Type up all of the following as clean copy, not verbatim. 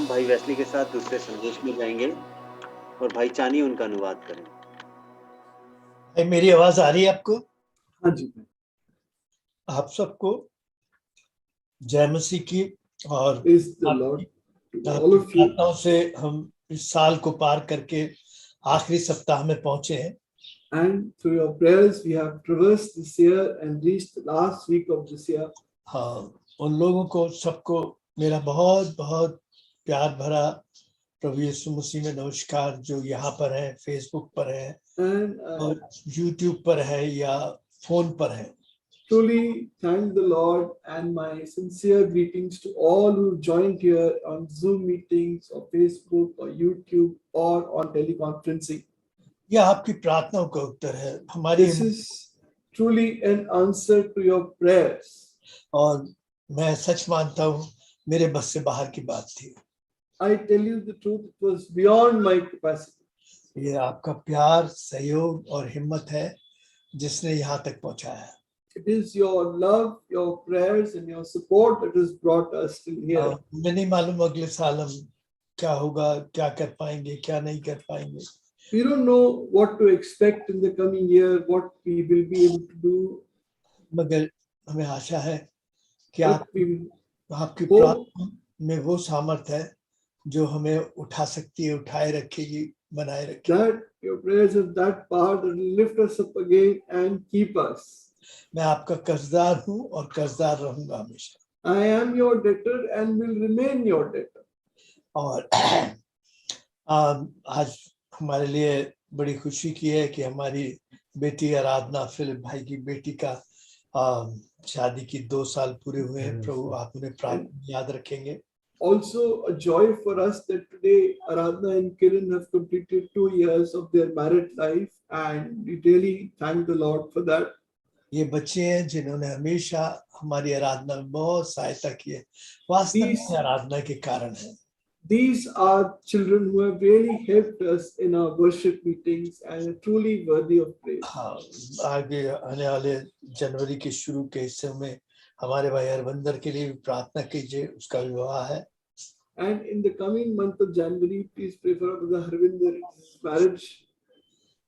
हम भाई वेस्ली के साथ दूसरे संदेश में जाएंगे और भाई चानी उनका अनुवाद करें। भाई मेरी आवाज आ रही है आपको? हाँ जी। आप सबको जय मसीह की और Praise the Lord to all of you. प्रार्थनाओं से हम इस साल को पार करके आखिरी सप्ताह में पहुंचे हैं। And through your prayers, we have traversed this year and reached the last week of this year. हाँ, उन लोगों को सबको मेरा बहुत बहुत प्यार भरा प्रभु यीशु मसीह में नमस्कार, जो यहाँ पर है, फेसबुक पर है And और यूट्यूब पर है या फोन पर है। truly thank the Lord and my sincere greetings to all who joined here on Zoom meetings or Facebook or YouTube or on teleconferencing. यह आपकी प्रार्थनाओं का उत्तर है, हमारी This is truly an answer to your prayers. और मैं सच मानता हूँ मेरे बस से बाहर की बात थी। I tell you the truth, it was beyond my capacity. ये आपका प्यार, सहयोग और हिम्मत है जिसने यहाँ तक पहुँचाया। It is your love, your prayers and your support that has brought us till here. मुझे नहीं मालूम अगले साल हम क्या होगा, क्या कर पाएंगे, क्या नहीं कर पाएंगे। We don't know what to expect in the coming year, what we will be able to do. मगर हमें आशा है कि But we आपकी hope प्रार्थना में वो सामर्थ्य है जो हमें उठा सकती है, उठाए रखेगी, बनाए रखेगी। that your prayers have that power that will lift us up again and keep us. मैं आपका कर्जदार हूँ और कर्जदार रहूंगा हमेशा। I am your debtor and will remain your debtor. और आज हमारे लिए बड़ी खुशी की है कि हमारी बेटी आराधना, फिलिप भाई की बेटी का शादी की 2 साल पूरे हुए हैं। प्रभु आप उन्हें प्रार्थना याद रखेंगे। Also a joy for us that today Aradhana and Kiran have completed 2 years of their married life, and we really thank the Lord for that. ये बच्चे हैं जिन्होंने हमेशा हमारी आराधना में बहुत सहायता की है, वास्तव में आराधना के कारण है। These are children who have really helped us in our worship meetings and are truly worthy of praise. हाँ, आगे आने वाले जनवरी के शुरू के हिस्से में हमारे भाई हरविंदर के लिए भी प्रार्थना कीजिए, उसका विवाह है। And in the coming month of January, please pray for Brother Harvinder's marriage.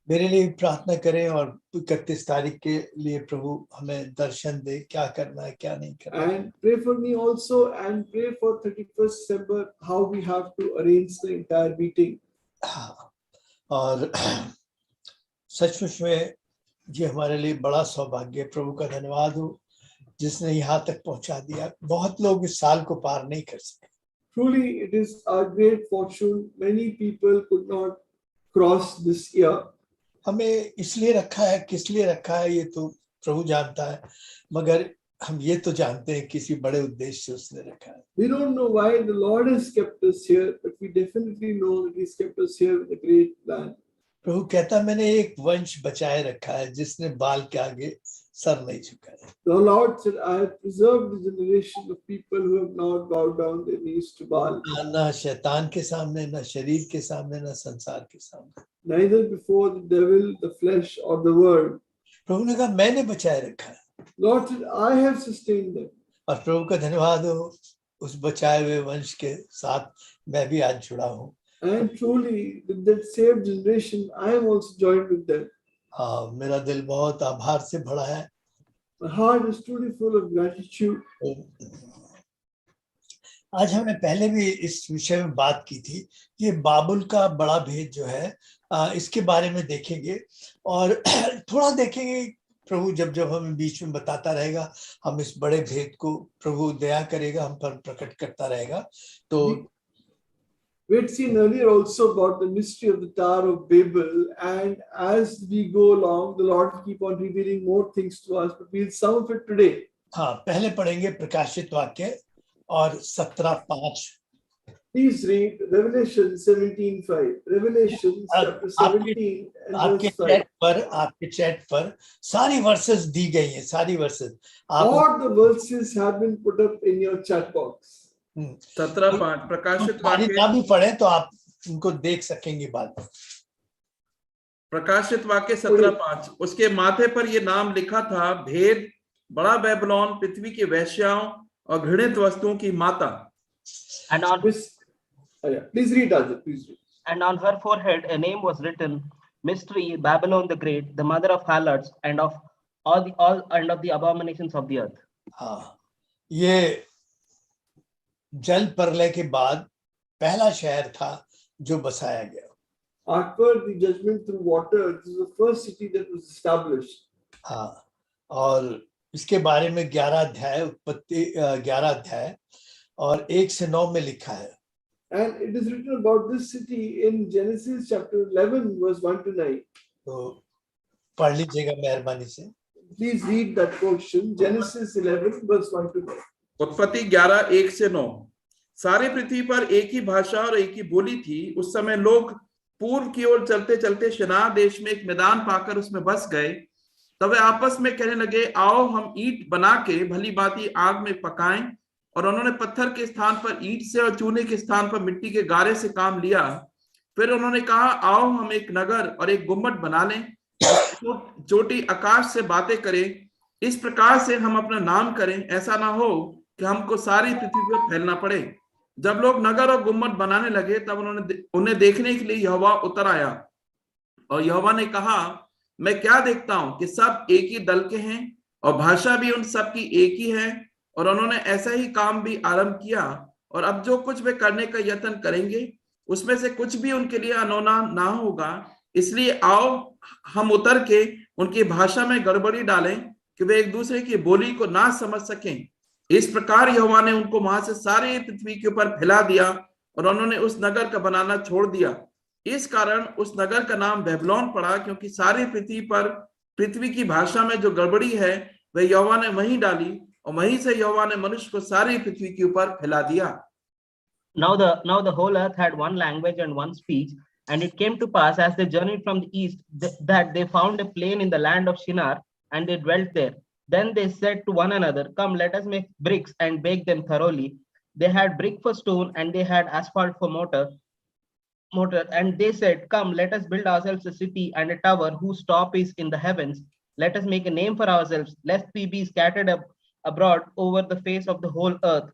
मेरे लिए प्रार्थना करें और 31 तारीख के लिए प्रभु हमें दर्शन दे, क्या करना है, क्या नहीं करना है। And pray for me also, and pray for 31st December, how we have to arrange the entire meeting. हाँ, और सचमुच में ये हमारे लिए बड़ा सौभाग्य है। प्रभु का धन्यवाद हो जिसने यहाँ तक पहुँचा दिया। बहुत लोग इस साल को पार नहीं कर सके। Truly, it is our great fortune. Many people could not cross this year. हमें इसलिए रखा है, किस लिए रखा है, ये तो प्रभु जानता है, मगर हम ये तो जानते हैं किसी बड़े उद्देश्य से उसने रखा है। We don't know why the Lord has kept us here, but we definitely know that He's kept us here with a great plan. प्रभु कहता है मैंने एक वंश बचाए रखा है जिसने बाल के आगे सर नहीं झुकाया। The Lord said, I have preserved the generation of people who have not bowed down their knees to Baal. ना शैतान के सामने, ना शरीर के सामने, ना संसार के सामने। Neither before the devil, the flesh, or the world. प्रभु ने कहा मैंने बचाए रखा है। Lord said, I have sustained them. और प्रभु का धन्यवाद हो, उस बचाए हुए वंश के साथ मैं भी आज जुड़ा हूँ। And truly, with that saved generation, I am also joined with them. हाँ, मेरा दिल बहुत आभार से भरा है। My heart is truly full of gratitude. आज हमने पहले भी इस विषय में बात की थी। ये बाबुल का बड़ा भेद जो है, इसके बारे में देखेंगे और थोड़ा देखेंगे। प्रभु जब जब हमें बीच में बताता रहेगा, हम इस बड़े भेद को प्रभु दया करेगा, हम पर प्रकट करता रहेगा। तो We had seen earlier also about the mystery of the Tower of Babel, and as we go along, the Lord will keep on revealing more things to us, but we'll some of it today. हाँ, पहले पढ़ेंगे प्रकाशित वाक्य और 17:5। Please read Revelation 17:5. Revelation chapter 17 and verse 5. आपके chat पर सारी versus दी गई हैं, सारी versus. All the verses have been put up in your chat box. 17:5 प्रकाशित वाक्य ना भी पढ़े तो आप उनको देख सकेंगे बाद में। प्रकाशित वाक्य 17:5। उसके माथे पर ये नाम लिखा था, भेद, बड़ा बेबीलोन, पृथ्वी की वेश्याओं और घृणित वस्तुओं की माता। And on this, Oh, yeah. Please read, Ajay. Please read. And on her forehead a name was written, Mystery, Babylon the Great, the mother of harlots and of all the abominations of the earth. हाँ, ये जल प्रलय के बाद पहला शहर था जो बसाया गया. After the judgment through water, this is the first city that was established. हाँ, और इसके बारे में 11 अध्याय उत्पत्ति 11 अध्याय और 1 से 9 में लिखा है. And it is written about this city in Genesis chapter 11 verse 1 to 9. तो पढ़ लीजिएगा मेहरबानी से. Please read that portion. Genesis 11 verse 1 to 9. उत्पत्ति 11 1 से 9. सारी पृथ्वी पर एक ही भाषा और एक ही बोली थी. उस समय लोग पूर्व की ओर चलते चलते शिनार देश में एक मैदान पाकर उसमें बस गए. तब वे आपस में कहने लगे, आओ हम ईंट बना के भली भांति आग में पकाएं. और उन्होंने पत्थर के स्थान पर ईंट से और चूने के स्थान पर मिट्टी के गारे से काम लिया. फिर उन्होंने कहा, आओ हम एक नगर और एक गुम्बद बना लें, चोटी आकाश से बातें करें. इस प्रकार से हम अपना नाम करें, ऐसा ना हो कि हमको सारी पृथ्वी पर फैलना पड़े. जब लोग नगर और गुम्बद बनाने लगे तब उन्हें देखने के लिए यहोवा उतर आया. और यहोवा ने कहा, मैं क्या देखता हूं कि सब एक ही दल के हैं और भाषा भी उन सब की एक ही है. और उन्होंने ऐसा ही काम भी आरंभ किया. और अब जो कुछ वे करने का यत्न करेंगे उसमें से कुछ भी उनके लिए अनोना ना होगा. इसलिए आओ हम उतर के उनकी भाषा में गड़बड़ी डालें कि वे एक दूसरे की बोली को ना समझ सकें. इस प्रकार यहोवा ने उनको वहां से सारी पृथ्वी के ऊपर फैला दिया और उन्होंने उस नगर का बनाना छोड़ दिया. इस कारण उस नगर का नाम बेबीलोन पड़ा, क्योंकि सारी पृथ्वी की भाषा में जो गड़बड़ी है वह यहोवा ने वहीं डाली और वहीं से यहोवा ने मनुष्य को सारी पृथ्वी के ऊपर फैला दिया. Now the whole earth had one language and one speech. And it came to pass, as they journeyed from the east, that they found a plain in the land of Shinar, and they dwelt there. Then they said to one another, come, let us make bricks and bake them thoroughly. They had brick for stone, and they had asphalt for mortar. And they said, come, let us build ourselves a city and a tower whose top is in the heavens. Let us make a name for ourselves, lest we be scattered abroad over the face of the whole earth.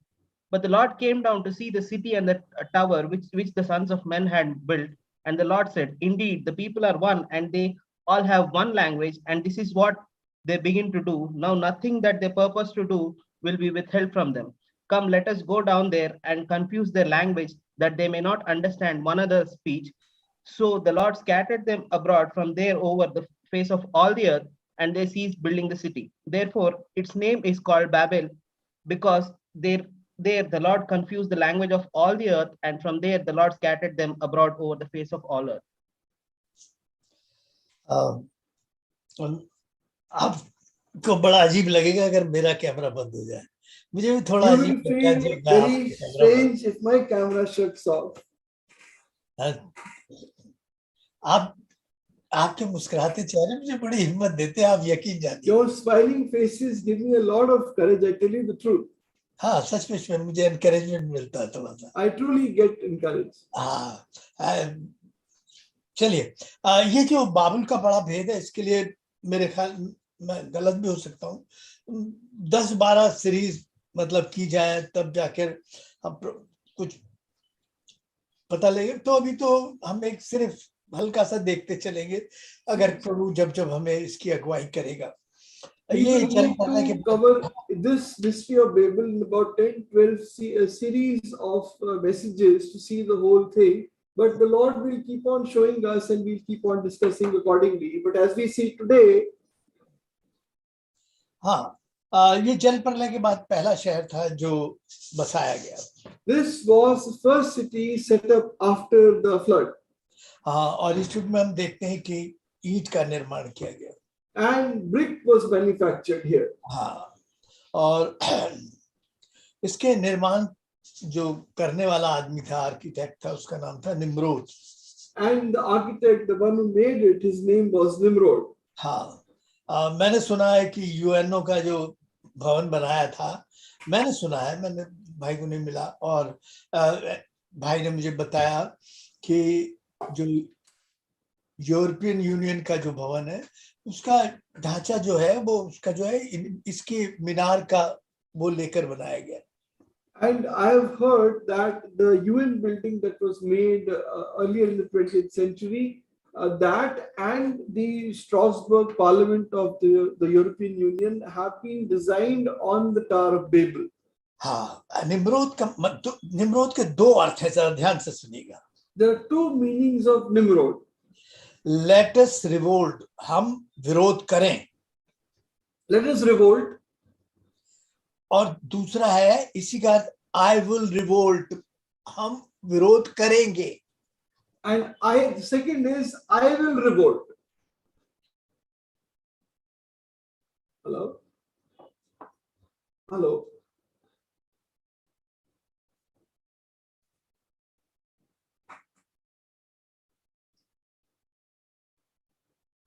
But the Lord came down to see the city and the tower which the sons of men had built. And the Lord said, indeed, the people are one, and they all have one language, and this is what they begin to do. Now nothing that they purpose to do will be withheld from them. Come, let us go down there and confuse their language, that they may not understand one another's speech. So the Lord scattered them abroad from there over the face of all the earth, and they ceased building the city. Therefore, its name is called Babel, because there the Lord confused the language of all the earth, and from there the Lord scattered them abroad over the face of all earth. आपको बड़ा अजीब लगेगा अगर मेरा camera बंद हो जाए. मुझे भी थोड़ा You अजीब will लगता है feel जब very strange if my camera shuts off. आपके मुस्कुराते चेहरे मुझे बड़ी हिम्मत देते हैं, आप यकीन जानिए. Your smiling faces give me a lot of courage. I tell you the truth. हाँ, सच में मुझे एनकरेजमेंट मिलता है थोड़ा सा. I truly get encouraged. हाँ, चलिए, ये जो बाबुल का बड़ा भेद है, इसके लिए मेरे ख्याल मैं गलत भी हो सकता हूँ, 10-12 सीरीज मतलब की जाए तब जाकर हम कुछ पता लगे. तो अभी तो हम एक सिर्फ हल्का सा देखते चलेंगे, अगर प्रभु जब हमें इसकी अगुवाई करेगा. We will need to cover this mystery of Babel in about 10-12 a series of messages to see the whole thing. But the Lord will keep on showing us, and we'll keep on discussing accordingly. But as we see today, हाँ, ये जल प्रलय के बाद पहला शहर था जो बसाया गया. this was the first city set up after the flood. हाँ, और इस युग में हम देखते हैं कि ईंट का निर्माण किया गया. And brick was manufactured here. हाँ, और इसके निर्माण जो करने वाला आदमी था, आर्किटेक्ट था, उसका नाम था Nimrod. And the architect, the one who made it, his name was Nimrod. हाँ, मैंने सुना है कि यूएनओ का जो भवन बनाया था, मैंने सुना है, मैंने भाई को नहीं मिला, और भाई ने मुझे बताया कि जो यूरोपियन यूनियन का जो भवन है, उसका ढांचा जो है वो उसका जो है इसके मीनार का वो लेकर बनाया गया. And I have heard that the UN building that was made earlier in the 20th century, that and the Strasbourg Parliament of the European Union have been designed on the Tower of Babel. हाँ, Nimrod के दो अर्थ हैं, जरा ध्यान से सुनिएगा. There are two meanings of Nimrod. Let us revolt, हम विरोध करें. Let us revolt. और दूसरा है इसी का I will revolt, हम विरोध करेंगे. And the second is I will revolt. Hello? Hello?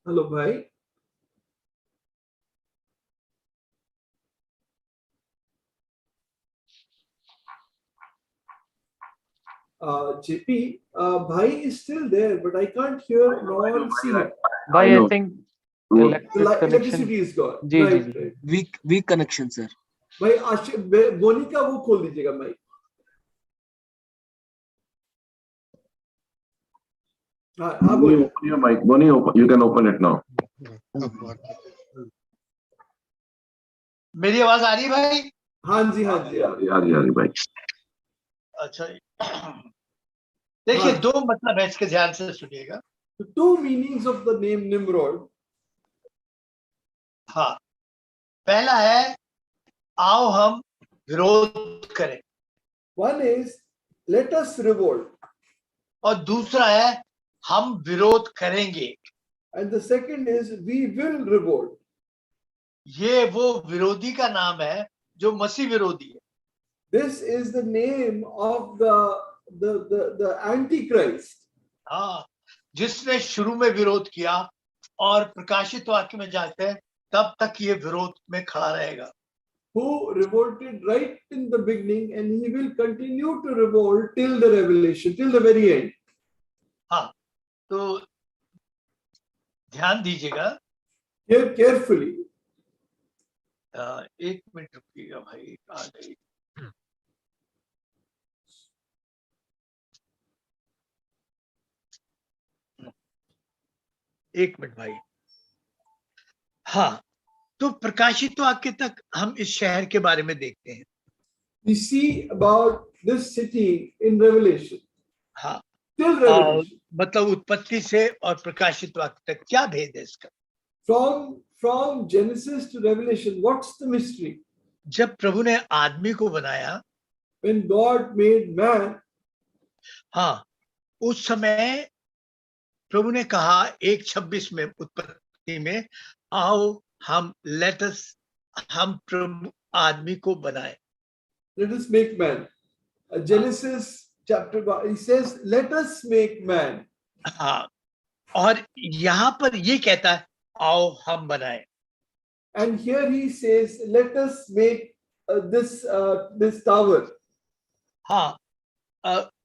Hello, bhai. JP, bhai is still there, but I can't hear nor see him. Bhai, I think Electricity is gone. Ji, Right, ji, right. weak connection, sir. भाई बोनी का वो खोल दीजिएगा mic. हाँ बोलिए. Open your mic. Bonnie, you can open it now. मेरी आवाज आ रही है भाई? हाँ जी हाँ जी. हाँ जी भाई. अच्छा, देखिए दो मतलब है इसके, ध्यान से सुनिएगा. The two meanings of the name Nimrod. हाँ, पहला है आओ हम विरोध करें. One is let us revolt. और दूसरा है हम विरोध करेंगे. And the second is we will revolt. ये वो विरोधी का नाम है जो मसीह विरोधी है. This is the name of the Antichrist. हाँ, जिसने शुरू में विरोध किया और प्रकाशित वाक्य में जाते हैं तब तक ये विरोध में खड़ा रहेगा. Who revolted right in the beginning, and he will continue to revolt till the revelation, till the very end. हाँ, तो ध्यान दीजिएगा. Hear carefully. एक मिनट रुकिएगा भाई, आ गई. एक मिनट भाई. हाँ, तो प्रकाशित वाक्य तक हम इस शहर के बारे में देखते हैं. We see about this city in Revelation. हाँ, Till Revelation. मतलब उत्पत्ति से और प्रकाशित वाक्य तक क्या भेद है इसका? From Genesis to Revelation, what's the mystery? जब प्रभु ने आदमी को बनाया, When God made man, हाँ, उस समय प्रभु ने कहा 1:26 में उत्पत्ति में, आओ हम हम प्रभु आदमी को बनाए. let us make man. Genesis chapter 1, he says, let us make man. हाँ, और यहाँ पर ये कहता है आओ हम बनाए. And here he says, let us make this tower. हाँ,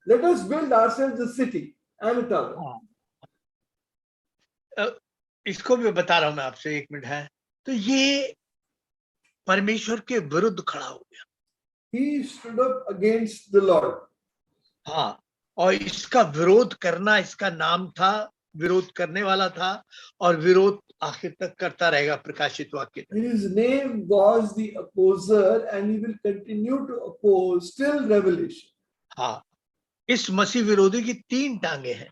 Let us build ourselves a city and a tower. हाँ, इसको भी बता रहा हूं मैं आपसे, एक मिनट है. तो ये परमेश्वर के विरुद्ध खड़ा हो गया. He stood up against the Lord. हाँ, और इसका विरोध करना इसका नाम था, विरोध करने वाला था, और विरोध आखिर तक करता रहेगा प्रकाशित वाक्य तक. His name was the opposer, and he will continue to oppose till Revelation. हाँ, इस मसीह विरोधी की 3 टांगे हैं.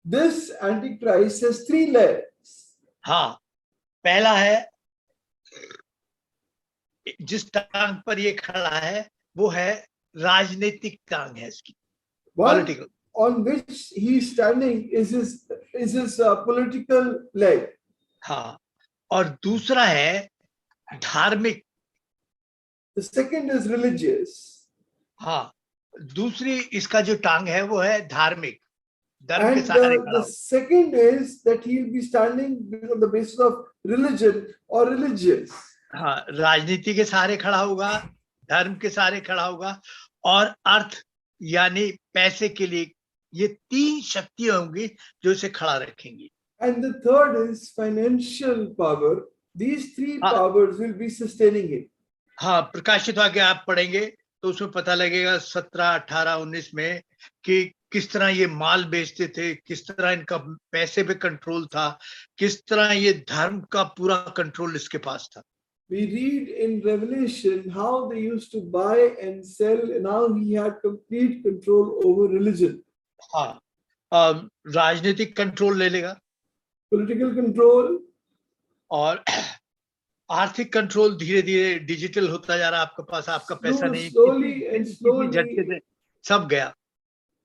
This Antichrist has 3 legs. हाँ, पहला है, जिस टांग पर ये खड़ा है वो है राजनीतिक टांग है इसकी. One Political. on which he is standing is his political leg. हाँ, और दूसरा है धार्मिक. The second is religious. हाँ, दूसरी इसका जो टांग है वो है धार्मिक, धर्म And के सहारे खड़ा the हो. second is that he will be standing on the basis of religion or religious. हाँ, राजनीति के सहारे खड़ा होगा, धर्म के सहारे खड़ा होगा, और अर्थ यानी पैसे के लिए. ये 3 शक्तियां होंगी जो इसे खड़ा रखेंगी. And the third is financial power. These 3 powers will be sustaining him. हाँ, प्रकाशित वाक्य आप पढ़ेंगे तो उसमें पता लगेगा 17, 18, 19 में कि किस तरह ये माल बेचते थे, किस तरह इनका पैसे पे कंट्रोल था, किस तरह ये धर्म का पूरा कंट्रोल इसके पास था। We read in Revelation how they used to buy and sell, and now he had complete control over religion. हाँ, राजनीतिक कंट्रोल ले लेगा, Political control, और आर्थिक कंट्रोल धीरे धीरे डिजिटल होता जा रहा है। आपके पास आपका पैसा नहीं, slowly and किसी slowly, झटके से सब गया।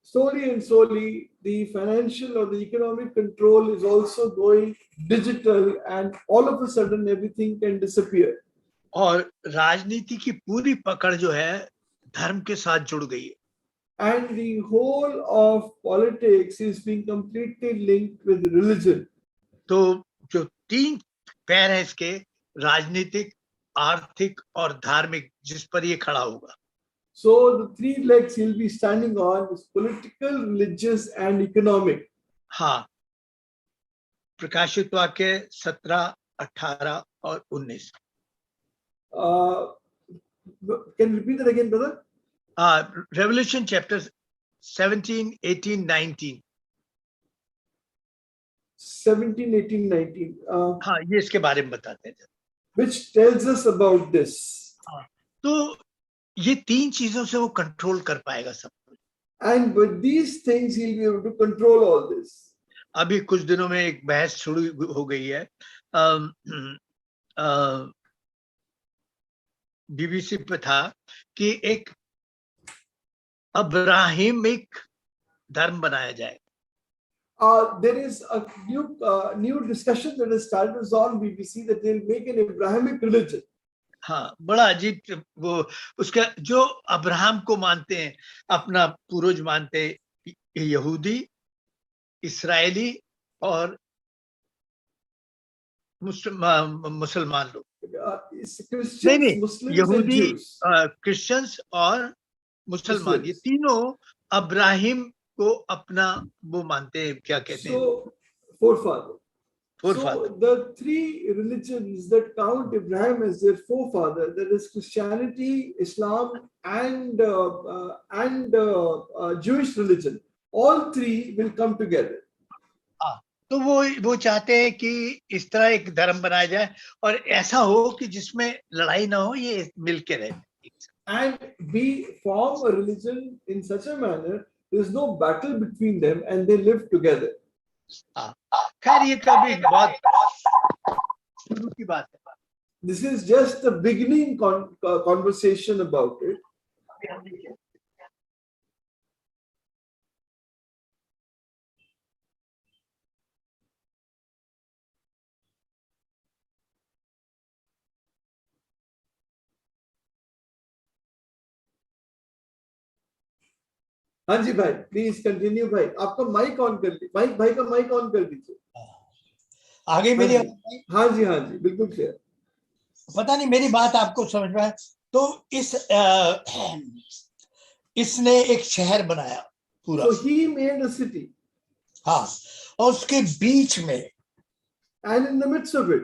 slowly and slowly, the financial or the economic control is also going digital, and all of a sudden everything can disappear. और राजनीति की पूरी पकड़ जो है धर्म के साथ जुड़ गई है। And the whole of politics is being completely linked with religion. तो जो तीन पैर है इसके, राजनीतिक, आर्थिक और धार्मिक, जिस पर ये खड़ा होगा। So the three legs he'll be standing on is political, religious, and economic. हाँ, प्रकाशित वाक्य 17, 18 और 19। Can you repeat that again, brother? Revelation chapters 17, 18, 19। 17, 18, 19. हाँ, ये इसके बारे में बताते हैं। Which tells us about this. तो ये तीन चीजों से वो कंट्रोल कर पाएगा सब कुछ। And with these things he'll be able to control all this. अभी कुछ दिनों में एक बहस शुरू हो गई है, बीबीसी पे था कि एक अब्राहिमिक धर्म बनाया जाए। There is a new discussion that has started on BBC that they'll make an Abrahamic religion. हाँ, बड़ा अजीब, वो उसका जो अब्राहम को मानते हैं, अपना पूर्वज मानते हैं, यहूदी, इस्राएली और मुसलमान लोग। Christians, Muslims, and Jews. Christians और मुसलमान, ये तीनों अब्राहिम को अपना वो मानते हैं, क्या कहते हैं? So, forefather. forefather. So the three religions that count Abraham as their forefather, that is Christianity, Islam, and Jewish religion, all three will come together. तो वो चाहते हैं कि इस तरह एक धर्म बनाया जाए और ऐसा हो कि जिसमें लड़ाई ना हो, ये मिलके रहे। And we form a religion in such a manner there is no battle between them and they live together. खैर ये कभी बहुत शुरू की बात है। This is just the beginning conversation about it. हाँ जी भाई, प्लीज कंटिन्यू भाई। आपका माइक ऑन कर लीजिए, माइक भाई का माइक ऑन कर दीजिए। आगे मेरी, हाँ जी बिल्कुल क्लियर। पता नहीं मेरी बात आपको समझ में आए? तो इसने एक शहर बनाया पूरा। So he made a city. हाँ, और उसके बीच में, and in the midst of it,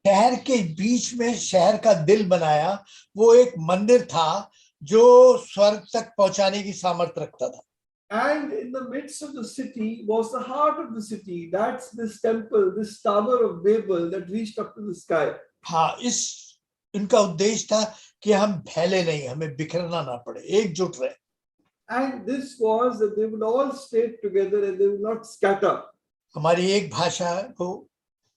शहर के बीच में शहर का दिल बनाया। वो एक मंदिर था जो स्वर्ग तक पहुंचाने की सामर्थ्य रखता था। And in the midst of the city was the heart of the city. That's this temple, this Tower of Babel that reached up to the sky. हाँ, इनका उद्देश्य था कि हम फैले नहीं, हमें बिखरना ना पड़े, एकजुट रहे। And this was that they would all stay together and they would not scatter. हमारी एक भाषा हो,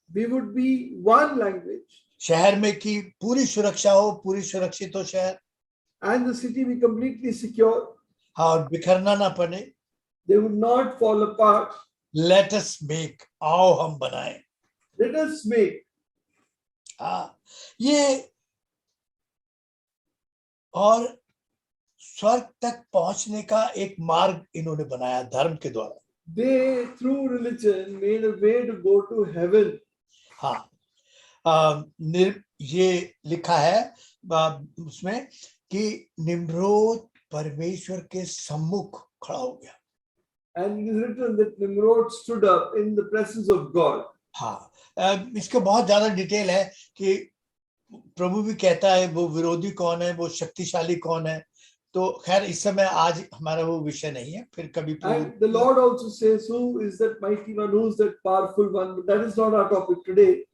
We would be one language. शहर में की पूरी सुरक्षा हो, पूरी सुरक्षित हो शहर। And the city be completely secure. हाँ, और बिखरना ना पड़े। They would not fall apart. Let us make, आओ हम बनाएं। Let us make. हाँ, ये और स्वर्ग तक पहुंचने का एक मार्ग इन्होंने बनाया धर्म के द्वारा। They through religion made a way to go to heaven. हाँ, ये लिखा है उसमें कि निम्रोद परमेश्वर के सम्मुख खड़ा हो गया। And it is written that Nimrod stood up in the presence of God. हाँ, इसके बहुत ज्यादा डिटेल है कि प्रभु भी कहता है वो विरोधी कौन है, वो शक्तिशाली कौन है, तो खैर इस समय आज हमारा वो विषय नहीं है, फिर कभी And the Lord also says, who is that mighty one, who is that powerful one? But that is not our topic today.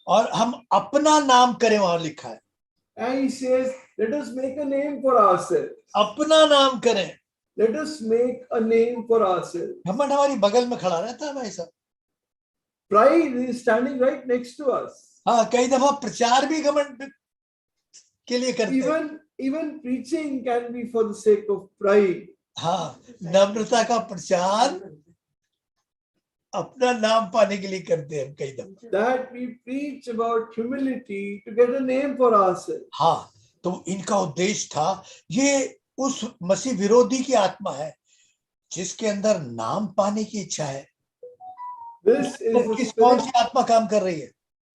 और हम अपना नाम करें, वहां लिखा है And he says, let us make a name for ourselves. अपना नाम करें. Let us make a name for ourselves. घमंड हमारी बगल में खड़ा रहता है भाई साहब. Pride is standing right next to us. हाँ, कई दफा प्रचार भी घमंड के लिए करते हैं. Even preaching can be for the sake of pride. हाँ, नम्रता का प्रचार अपना नाम पाने के लिए करते हैं कई दफा. That we preach about humility to get a name for ourselves. हाँ, तो इनका उद्देश्य था, ये उस मसीह विरोधी की आत्मा है जिसके अंदर नाम पाने की इच्छा है. This is the किस कौन spirit, सी आत्मा काम कर रही है?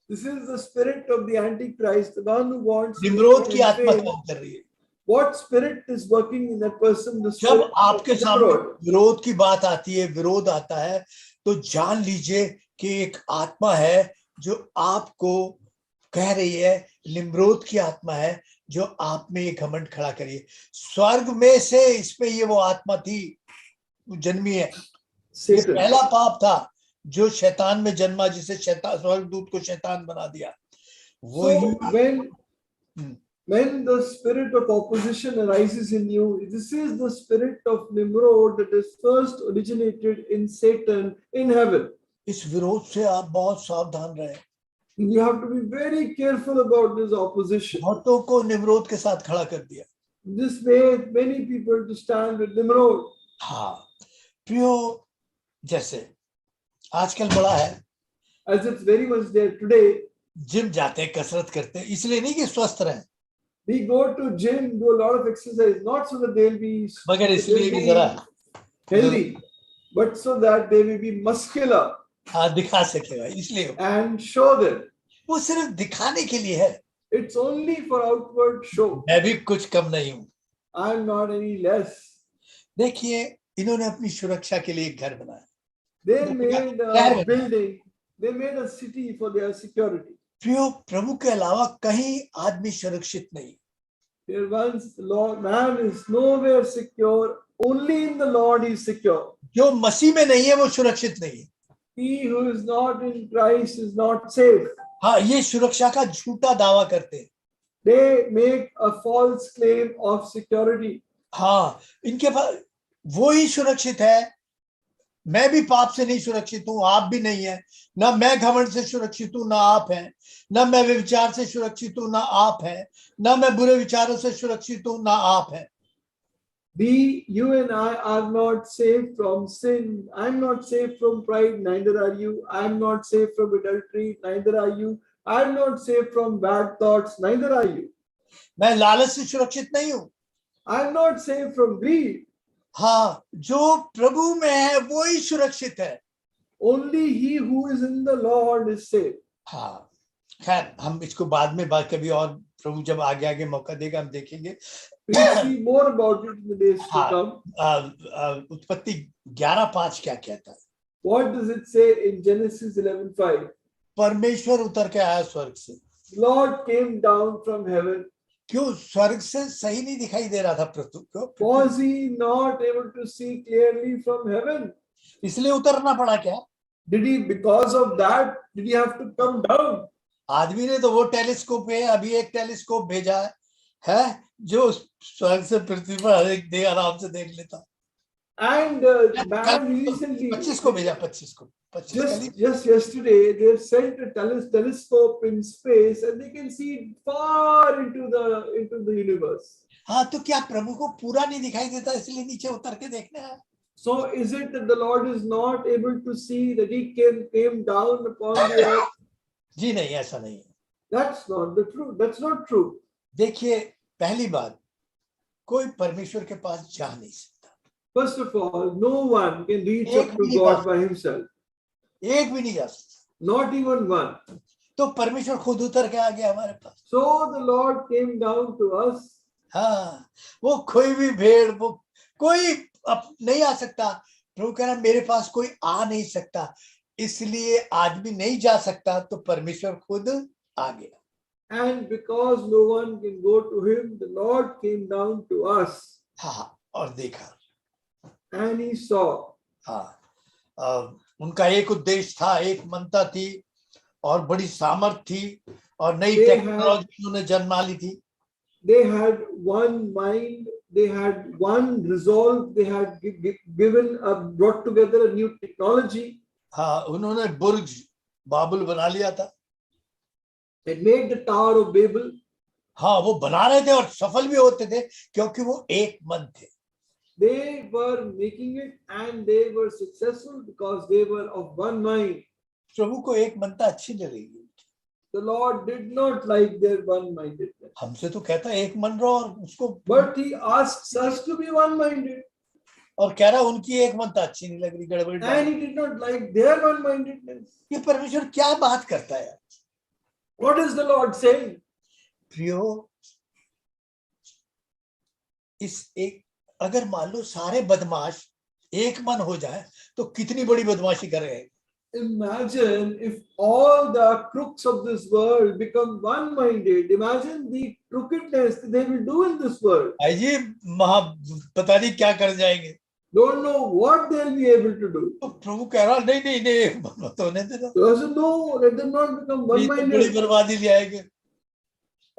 this is the spirit of the Antichrist, the one who wants to Nimrod की gain आत्मा fame. काम कर रही है. What spirit is working in that person? The जब spirit आपके of सामने Nimrod. विरोध की बात आती है, विरोध आता है, तो जान लीजिए कि एक आत्मा है जो आपको कह रही है, निम्रोद की आत्मा है जो आप में ये घमंड खड़ा करिए. स्वर्ग में से इसमें ये वो आत्मा थी, जन्मी है. ये Satan. पहला पाप था जो शैतान में जन्मा, जिसे शैतान, स्वर्गदूत को शैतान बना दिया. वो So when the spirit of opposition arises in you, this is the spirit of Nimrod that is first originated in Satan in heaven. इस विरोध से आप बहुत सावधान रहें. You have to be very careful about this opposition. बहुतों को Nimrod के साथ खड़ा कर दिया. This made many people to stand with Nimrod. हाँ, प्रियो, जैसे आजकल बड़ा है, As it's very much there today. Gym जाते हैं, कसरत करते हैं, इसलिए नहीं कि स्वस्थ रहें, We go to gym, do a lot of exercise, not so that they'll be मगर इसलिए कि जरा healthy, but so that they will be muscular हाँ दिखा सकेगा, इसलिए and show them. वो सिर्फ दिखाने के लिए है. It's only for outward show. मैं भी कुछ कम नहीं हूँ. I'm not any less. देखिए, इन्होंने अपनी सुरक्षा के लिए एक घर बनाया. They made a building, they made a city for their security. प्रियो, प्रभु के अलावा कहीं आदमी सुरक्षित नहीं. Here once the Lord, man is nowhere secure, only in the Lord is secure. जो मसीह में नहीं है वो सुरक्षित नहीं है. He who is not in Christ is not safe. हाँ, ये सुरक्षा का झूठा दावा करते हैं. They make a false claim of security. हाँ, इनके पास वो ही सुरक्षित है. मैं भी पाप से नहीं सुरक्षित हूं, आप भी नहीं है. ना मैं घमंड से सुरक्षित हूं, ना आप हैं. ना मैं व्यभिचार से सुरक्षित हूं, ना आप हैं. ना मैं बुरे विचारों से सुरक्षित हूं, ना आप हैं. You and I are not safe from sin. I'm not safe from pride, neither are you. I'm not safe from adultery, neither are you. I'm not safe from bad thoughts, neither are you. मैं लालच से सुरक्षित नहीं हूं. I'm not safe from greed. हाँ, जो प्रभु में है वो ही सुरक्षित है. Only he who is in the Lord is safe. हाँ, खैर हम इसको बाद में बात, कभी और प्रभु जब आगे आगे मौका देगा हम देखेंगे. We'll see more about it in the days to come. उत्पत्ति 11:5 क्या कहता है? What does it say in Genesis 11:5? परमेश्वर उतर के आया स्वर्ग से. Lord came down from heaven. क्यों? स्वर्ग से सही नहीं दिखाई दे रहा था पृथ्वी को. Was he not able to see clearly from heaven? इसलिए उतरना पड़ा क्या? Did he, because of that, did he have to come down? आदमी ने तो वो टेलीस्कोप है, अभी एक टेलीस्कोप भेजा है जो स्वर्ग से पृथ्वी पर आराम से देख लेता. And man recently, 25 को भेजा, 25 को. just yesterday, they sent a telescope in space, and they can see far into the universe. हाँ, तो क्या प्रभु को पूरा नहीं दिखाई देता, इसलिए नीचे उतर के देखना है? So is it that the Lord is not able to see that he came down upon the earth? जी नहीं, ऐसा नहीं है. That's not the truth. That's not true. देखिए, पहली बात, कोई परमेश्वर के पास जा नहीं सकता. First of all, no one can reach up to God by himself. एक भी नहीं जा सकता. Not even one. तो परमेश्वर खुद उतर के आ गया हमारे पास. So the Lord came down to us. हाँ, वो कोई भी भेड़, वो कोई नहीं आ सकता. प्रभु कह रहा मेरे पास कोई आ नहीं सकता, इसलिए आदमी नहीं जा सकता, तो परमेश्वर खुद आ गया. And because no one can go to him, the Lord came down to us. हाँ, और देखा। and he saw. हाँ, उनका एक उद्देश्य था, एक मनता थी और बड़ी सामर्थ थी और नई टेक्नोलॉजी उन्होंने जन्मा ली थी। They had one mind, they had one resolve, they had brought together a new technology. हाँ, उन्होंने बुर्ज बाबुल बना लिया था। They made the Tower of Babel. हाँ, वो बना रहे थे और सफल भी होते थे क्योंकि वो एक मन थे। They were making it and they were successful because they were of one mind. प्रभु को एक मनता अच्छी लगेगी। The Lord did not like their one-mindedness. हमसे तो कहता है एक मन रहो और उसको, But he asks us to be one-minded. और कह रहा उनकी एक मनता अच्छी नहीं लग रही, गड़बड़। And he did not like their one-mindedness. ये परमेश्वर क्या बात करता है? What is the Lord saying? प्रियो, इस एक, अगर मान लो सारे बदमाश एक मन हो जाए तो कितनी बड़ी बदमाशी कर रहे हैं। Imagine if all the crooks of this world become one-minded. Imagine the crookedness they will do in this world. भाई जी, पता नहीं क्या कर जाएंगे। Don't know what they'll be able to do. तो प्रभु कह रहा नहीं नहीं नहीं, एक मन तो होने देना। So I said, no, let them not become बड़ी one-minded. बर्बादी ले आएंगे।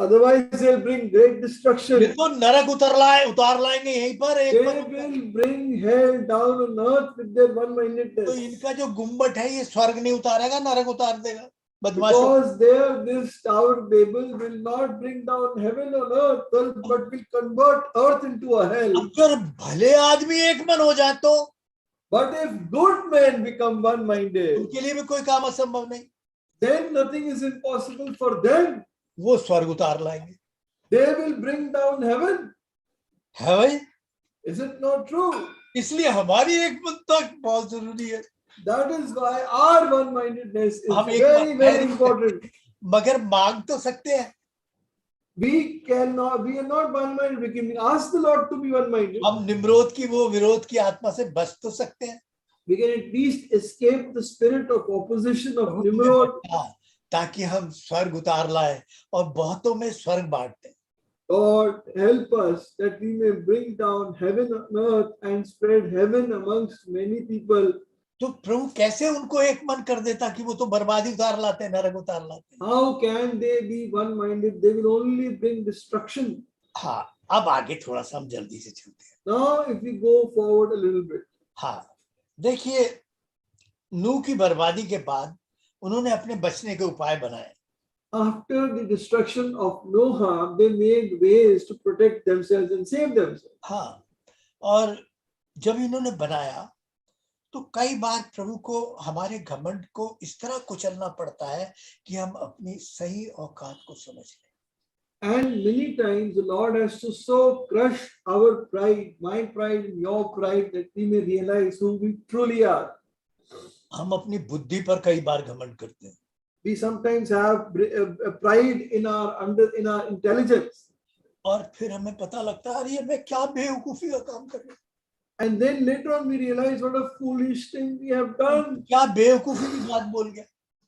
Otherwise, they'll bring great destruction. ये तो नरक उतार लाएंगे यहीं पर एक They मन। will bring hell down on earth with their one-mindedness. तो इनका जो गुम्बट है ये स्वर्ग नहीं उतारेगा, नरक उतार देगा बदमाशों। Because this Tower Babel will not bring down heaven on earth, but will convert earth into a hell. अगर भले आदमी एक मन हो जाए तो, But if good men become one-minded, उनके लिए भी कोई काम असंभव नहीं। then nothing is impossible for them. वो स्वर्ग उतार लाएंगे। They will bring down heaven. है भाई? Is it not true? इसलिए हमारी एक मनता बहुत जरूरी है। That is why our one-mindedness is हम एक very, मन- very important. मगर मांग तो सकते हैं। We are not one-minded. We can ask the Lord to be one-minded. हम निम्रोद की वो विरोध की आत्मा से बच तो सकते हैं। We can at least escape the spirit of opposition of Nimrod. ताकि हम स्वर्ग उतार लाए और बहुतों में स्वर्ग बांट दें। Lord, help us that we may bring down heaven on earth and spread heaven amongst many people. तो प्रभु कैसे उनको एक मन कर देता कि वो तो बर्बादी उतार लाते हैं, नरक उतार लाते हैं। How can they be one-minded? They will only bring destruction. हाँ, अब आगे थोड़ा सा हम जल्दी से चलते हैं। Now, if we go forward a little bit. हाँ, देखिए, नूह की बर्बादी के बाद उन्होंने अपने बचने के उपाय बनाए। After the destruction of Noah, they made ways to protect themselves and save themselves. हाँ, और जब इन्होंने बनाया तो कई बार प्रभु को हमारे घमंड को इस तरह कुचलना पड़ता है कि हम अपनी सही औकात को समझ लें। And many times the Lord has to so crush our pride, my pride and your pride, that we may realize who we truly are. हम अपनी बुद्धि पर कई बार घमंड करते हैं। We sometimes have pride in our intelligence. और फिर हमें पता लगता है, अरे मैं क्या बेवकूफी का काम कर रहा हूँ। And then later on we realize what a foolish thing we have done. क्या बेवकूफी की बात बोल गया।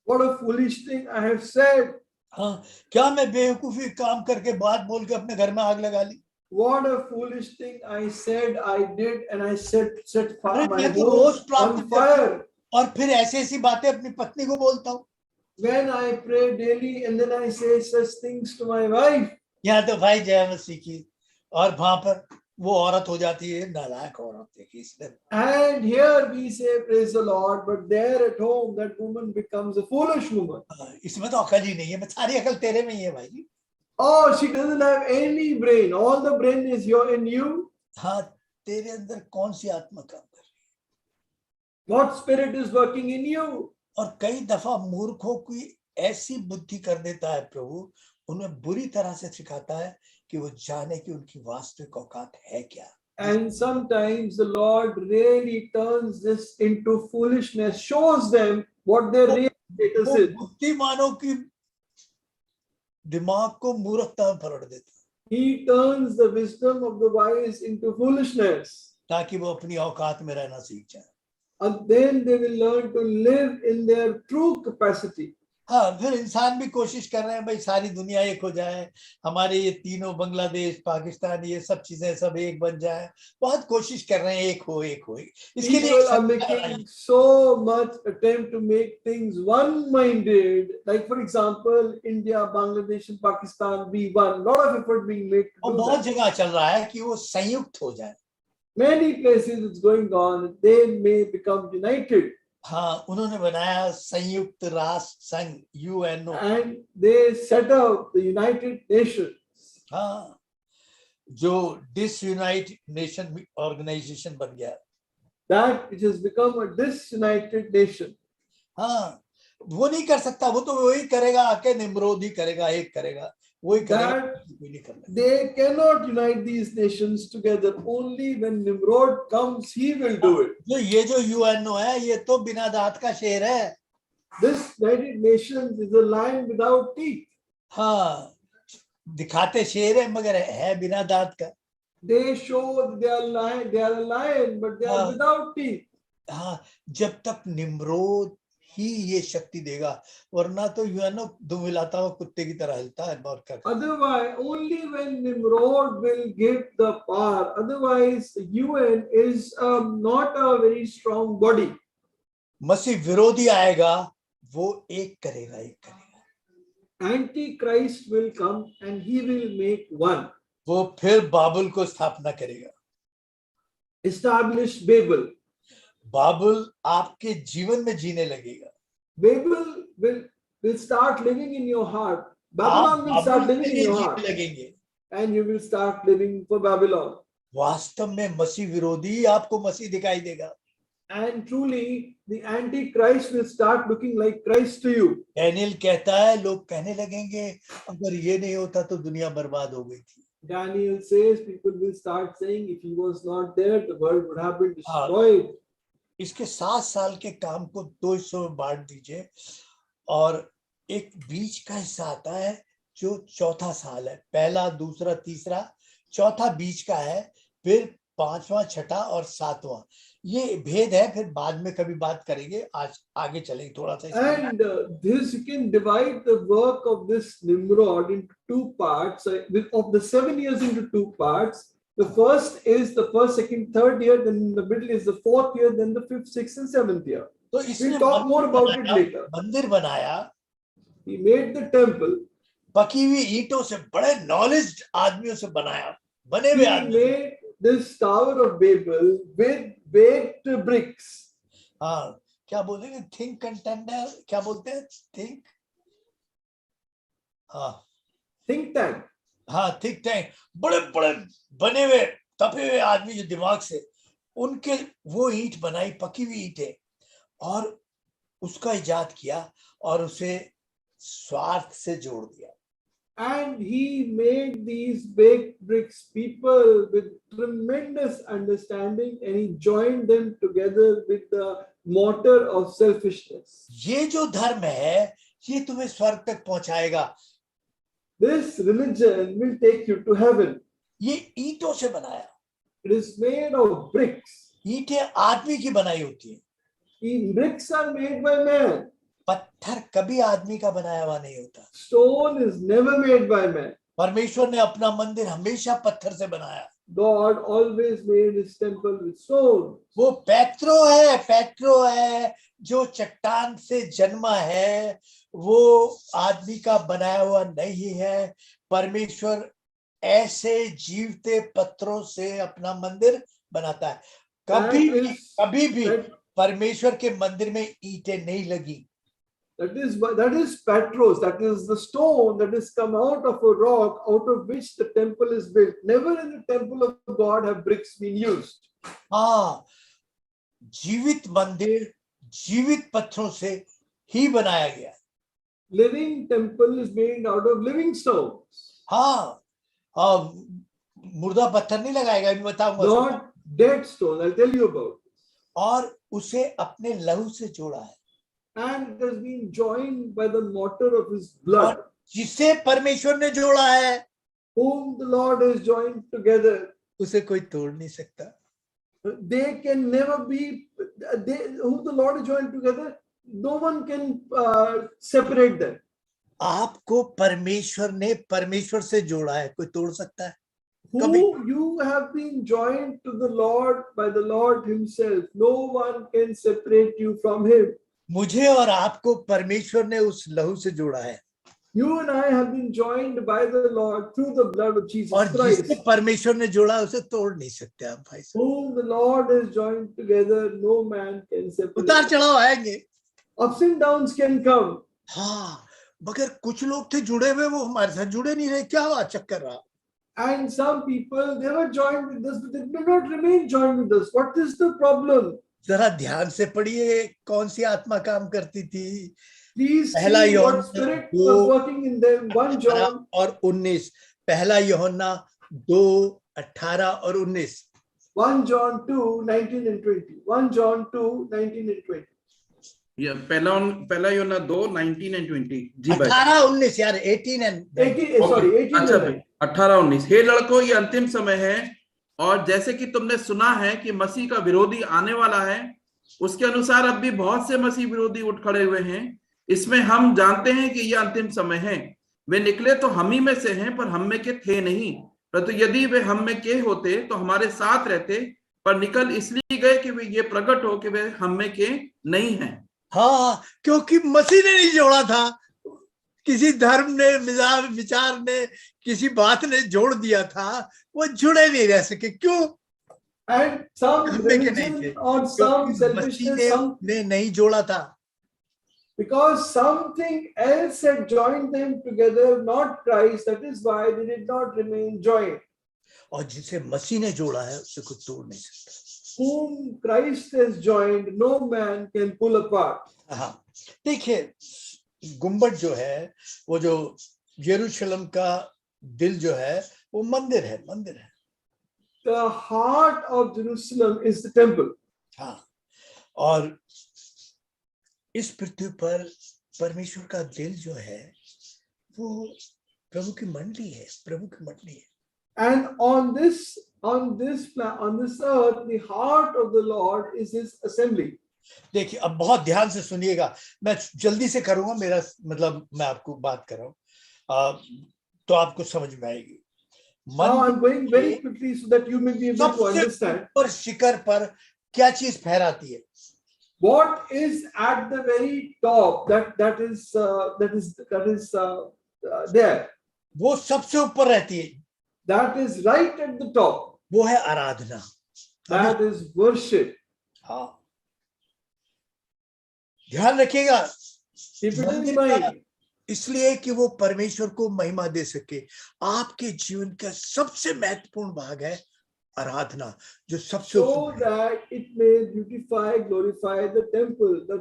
What a foolish thing I have said. हाँ, क्या मैं बेवकूफी काम करके बात बोल के अपने घर में आग लगा ली। What a foolish thing I said, I did, and I set fire my मैं तो home रोज प्रार्थना on fire. और फिर ऐसी बातें अपनी पत्नी को बोलता हूँ। When I pray daily and then I say such things to my wife. यहाँ तो भाई जय मसीह की, और वहां पर वो औरत हो जाती है नालायक औरत, देखिए इसने। And here we say praise the Lord, but there at home that woman becomes a foolish woman. इसमें तो अकल ही नहीं है, मैं सारी अकल तेरे में ही है भाई। Oh, she doesn't have any brain. All the brain is in you. हाँ, तेरे अंदर कौन सी आत्मा काम कर रही है? What spirit is working in you? और कई दफा मूर्खों की ऐसी बुद्धि कर देता है प्रभु, उन्हें बुरी तरह से सिखाता है कि वो जाने कि उनकी वास्तविक औकात है क्या। And sometimes the Lord really turns this into foolishness, shows them what their real status is. बुद्धिमानों की दिमाग को मूर्खता में पलट देता है। He turns the wisdom of the wise into foolishness. ताकि वो अपनी औकात में रहना सीख जाए। And then they will learn to live in their true capacity. हाँ, फिर इंसान भी कोशिश कर रहे हैं भाई सारी दुनिया एक हो जाए, हमारे ये तीनों बांग्लादेश पाकिस्तान ये सब चीजें सब एक बन जाए, बहुत कोशिश कर रहे हैं एक हो एक हो। इसके लिए People are making so much attempt to make things one-minded. Like for example, India, Bangladesh, and Pakistan be one. Lot of effort being made to और do बहुत that. जगह चल रहा है कि वो संयुक्त हो जाए। Many places it's going on. They may become united. हाँ, उन्होंने बनाया संयुक्त राष्ट्र संघ UNO, And they set up the United Nations. हाँ, जो डिसयूनाइट नेशन ऑर्गेनाइजेशन बन गया। That which has become a disunited nation. हाँ, वो नहीं कर सकता, वो तो वही करेगा आके, निम्रोद ही करेगा, एक करेगा, वही करेगा, कोई नहीं करना। They cannot unite these nations together. Only when Nimrod comes, he will do it. जो ये जो UNO है, ये तो बिना दांत का शेर है। This United Nations is a lion without teeth. हाँ, दिखाते शेर है मगर है बिना दांत का। They show that they are a lion, but they are without teeth. हाँ, जब तक निम्रोद ही ये शक्ति देगा, वरना तो UNO दुमिलाता हुआ कुत्ते की तरह हिलता है और क्या। Otherwise, only when Nimrod will give the power. Otherwise, UN is not a very strong body. मसीह विरोधी आएगा, वो एक करेगा, एक करेगा। Antichrist will come and he will make one. वो फिर बाबुल को स्थापना करेगा। Establish Babel. बाबुल आपके जीवन में जीने लगेगा। Babel will start living in your heart. Babylon will start living in your heart. लगेंगे And you will start living for Babylon. वास्तव में मसीह विरोधी आपको मसीह दिखाई देगा। And truly, the Antichrist will start looking like Christ to you. Daniel कहता है, लोग कहने लगेंगे अगर ये नहीं होता तो दुनिया बर्बाद हो गई थी। Daniel says people will start saying if he was not there, the world would have been destroyed. इसके 7 साल के काम को 2 हिस्सों में बांट दीजिए और एक बीच का हिस्सा आता है जो चौथा साल है, पहला, दूसरा, तीसरा, चौथा बीच का है, फिर 5वां, 6ठा और 7वां। ये भेद है, फिर बाद में कभी बात करेंगे, आज आगे चलेंगे थोड़ा सा। And this you can divide the work of this Nimrod into 2 parts, of the 7 years into 2 parts. The first is the first, second, third year, then in the middle is the 4th year, then the 5th, 6th and 7th year. तो We'll talk more about it later. मंदिर बनाया, He made the temple. पकी हुई ईंटों से, बड़े knowledge आदमियों से बनाया, बने हुए He आदमी। made this Tower of Babel with baked bricks. हाँ, क्या बोलेंगे, थिंक कंटेंडर, क्या बोलते हैं, थिंक, हाँ Think tank. हाँ, थिंक टैंक, बड़े बड़े बने हुए तपे हुए आदमी जो दिमाग से, उनके वो ईंट बनाई, पकी हुई ईंटें, और उसका इजाद किया और उसे स्वार्थ से जोड़ दिया। And he made these baked bricks, people with tremendous understanding, and he joined them together with the mortar of selfishness. ये जो धर्म है, ये तुम्हें स्वर्ग तक पहुंचाएगा। This religion will take you to heaven. ये ईंटों से बनाया। It is made of bricks. ईंटें आदमी की बनाई होती हैं। Bricks are made by man. पत्थर कभी आदमी का बनाया हुआ नहीं होता। Stone is never made by man. परमेश्वर ने अपना मंदिर हमेशा पत्थर से बनाया। God always made his temple with stone. वो पेट्रो है जो चट्टान से जन्मा है, वो आदमी का बनाया हुआ नहीं है। परमेश्वर ऐसे जीवते पत्थरों से अपना मंदिर बनाता है। कभी भी परमेश्वर के मंदिर में ईंटें नहीं लगी। That is Petros, that is the stone that has come out of a rock out of which the temple is built. Never in the temple of God have bricks been used. हाँ, जीवित मंदिर जीवित पत्थरों से ही बनाया गया। Living temple is made out of living stones. हाँ, मुर्दा पत्थर नहीं लगाएगा, मैं बताऊंगा। Not dead stone, I'll tell you about. और उसे अपने लहू से जोड़ा है। And it has been joined by the mortar of his blood. जिसे परमेश्वर ने जोड़ा है, whom the Lord has joined together. उसे कोई तोड़ नहीं सकता। They can never be, whom the Lord has joined together, no one can separate them. आपको परमेश्वर ने परमेश्वर से जोड़ा है, कोई तोड़ सकता है? Who you have been joined to the Lord by the Lord himself. No one can separate you from him. मुझे और आपको परमेश्वर ने उस लहू से जोड़ा है, You and I have been joined by the Lord through the blood of Jesus और Christ. जिससे परमेश्वर ने जोड़ा है उसे तोड़ नहीं सकते आप भाई साहब। Whom the Lord has joined together, no man can उतार separate. चढ़ाव आएंगे, Ups and downs can come. हाँ, मगर कुछ लोग थे जुड़े हुए, वो हमारे साथ जुड़े नहीं रहे, क्या हुआ, चक्कर रहा? And some people, they were joined with us, but they did not remain joined with us. What is the problem? जरा ध्यान से पढ़िए कौन सी आत्मा काम करती थी। Please पहला see यूहन्ना what spirit 2 was working in them. 1 John और 19, पहला यूहन्ना 2:18 और 19। 1 John 2, 19 and 20. 1 John 2, 19 and 20. ये पहला यूहन्ना 2, 19 and 20 जी भाई। 18-19 यार, 18 and 18, sorry, 18 अच्छा and भाई, 19. 18-19। हे लड़कों, ये अंतिम समय है, और जैसे कि तुमने सुना है कि मसीह का विरोधी आने वाला है, उसके अनुसार अब भी बहुत से मसीह विरोधी उठ खड़े हुए हैं। इसमें हम जानते हैं कि यह अंतिम समय है। वे निकले तो हम ही में से हैं, पर हम में के थे नहीं, परंतु यदि वे हम में के होते तो हमारे साथ रहते, पर निकल इसलिए गए कि वे ये प्रकट हो कि वे हम में के नहीं हैं। हाँ, क्योंकि मसीह ने नहीं जोड़ा था, किसी धर्म ने, विचार ने, किसी बात ने जोड़ दिया था, वो जुड़े नहीं रह सके। क्यों? And some religion or some selfishness, some, ने नहीं जोड़ा था, because something else had joined them together, not Christ. That is why they did not remain joined. और जिसे मसीह ने जोड़ा है उसे कोई तोड़ नहीं सकता। Whom Christ has joined, no man can pull apart. हाँ, देखिए गुम्बद जो है, वो जो यरूशलेम का दिल जो है, वो मंदिर है, मंदिर है। The heart of Jerusalem is the temple. हाँ, और इस पृथ्वी पर परमेश्वर का दिल जो है वो प्रभु की मंडली है, प्रभु की मंडली है। And on this earth, the heart of the Lord is his assembly. देखिए अब बहुत ध्यान से सुनिएगा, मैं जल्दी से करूंगा, मेरा मतलब मैं आपको बात कर रहा हूँ तो आपको समझ में आएगी। Now I'm going very quickly so that you may be able to understand. पर शिखर पर क्या चीज फहराती है? What is at the very top that is there? वो सबसे ऊपर रहती है, That is right at the top. वो है आराधना, That is worship. हाँ, ध्यान रखिएगा। Keep it in मंदिर mind. का इसलिए कि वो परमेश्वर को महिमा दे सके। आपके जीवन का सबसे महत्वपूर्ण भाग है आराधना, जो सबसे So that it may beautify, glorify the temple. The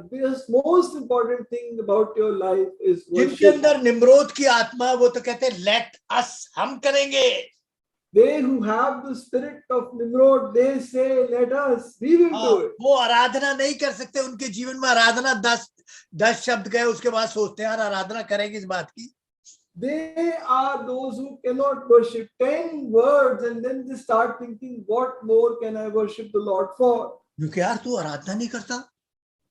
most important thing about your life is जिनके worship. अंदर निम्रोद की आत्मा, वो तो कहते हैं लेट अस, हम करेंगे। They who have the spirit of Nimrod, they say, let us, we will do it. वो आराधना नहीं कर सकते, उनके जीवन में आराधना 10 शब्द गए, उसके बाद सोचते हैं यार आराधना करेंगे इस बात की। They are those who cannot worship 10 words and then they start thinking, what more can I worship the Lord for? क्योंकि यार तू आराधना नहीं करता,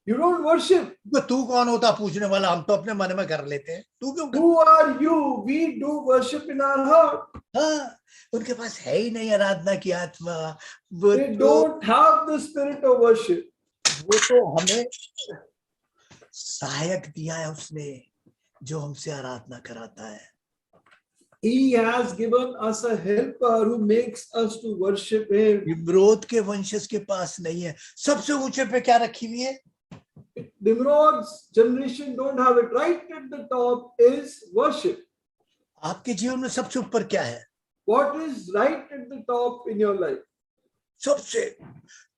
You don't worship. तो तू कौन होता पूछने वाला, हम तो अपने मन में कर लेते हैं, तू क्यों करता? Who are you? We do worship in our heart. हाँ, उनके पास है ही नहीं आराधना की आत्मा। They don't have the spirit of worship. वो तो हमें सहायक दिया है उसने, जो हमसे आराधना कराता है। He has given us a helper who makes us to worship him. Nimrod के वंशज के पास नहीं है। सबसे ऊंचे पे क्या रखी हुई है? Nimrod's generation don't have it. Right at the top is worship. आपके जीवन में सबसे ऊपर क्या है? What is right at the top in your life? सबसे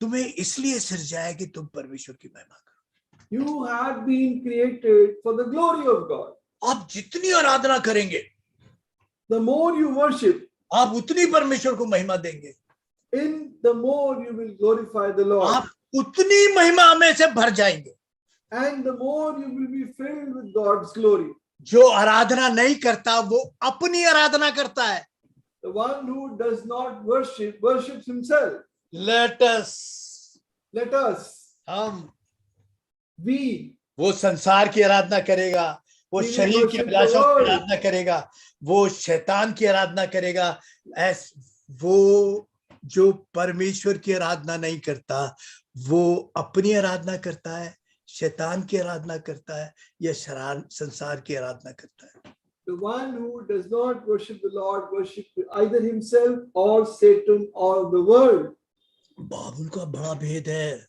तुम्हें इसलिए सिरजाया कि तुम परमेश्वर की महिमा करो। You have been created for the glory of God. आप जितनी आराधना करेंगे, The more you worship, आप उतनी परमेश्वर को महिमा देंगे, the more you will glorify the Lord. आप उतनी महिमा में से भर जाएंगे। And the more you will be filled with God's glory. जो आराधना नहीं करता वो अपनी आराधना करता है। The one who does not worship worships himself. Let us, Let us, हम we, वो संसार की आराधना करेगा, वो He will शरीर की worship the अभिलाषाओं की world. आराधना करेगा, वो शैतान की आराधना करेगा। वो जो परमेश्वर की आराधना नहीं करता, वो अपनी आराधना करता है, शैतान की आराधना करता है, या संसार की आराधना करता है। The one who does not worship the Lord worship either himself or Satan or the world. बाबुल का बड़ा भेद है।